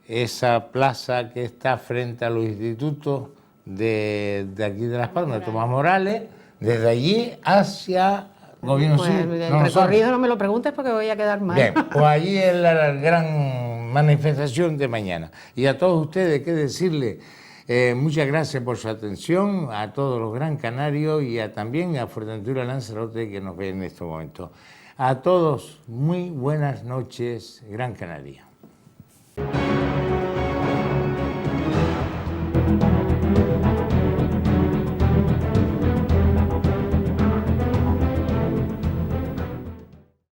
esa plaza que está frente a los institutos de aquí de Las Palmas, de Tomás Morales, desde allí hacia Gobierno Pues, Civil. el No lo saben. recorrido no me lo preguntes porque voy a quedar mal. Bien, pues allí es la gran manifestación de mañana. Y a todos ustedes, ¿qué decirle? Muchas gracias por su atención, a todos los gran canarios y también a Fuerteventura Lanzarote que nos ve en este momento. A todos, muy buenas noches, Gran Canaria.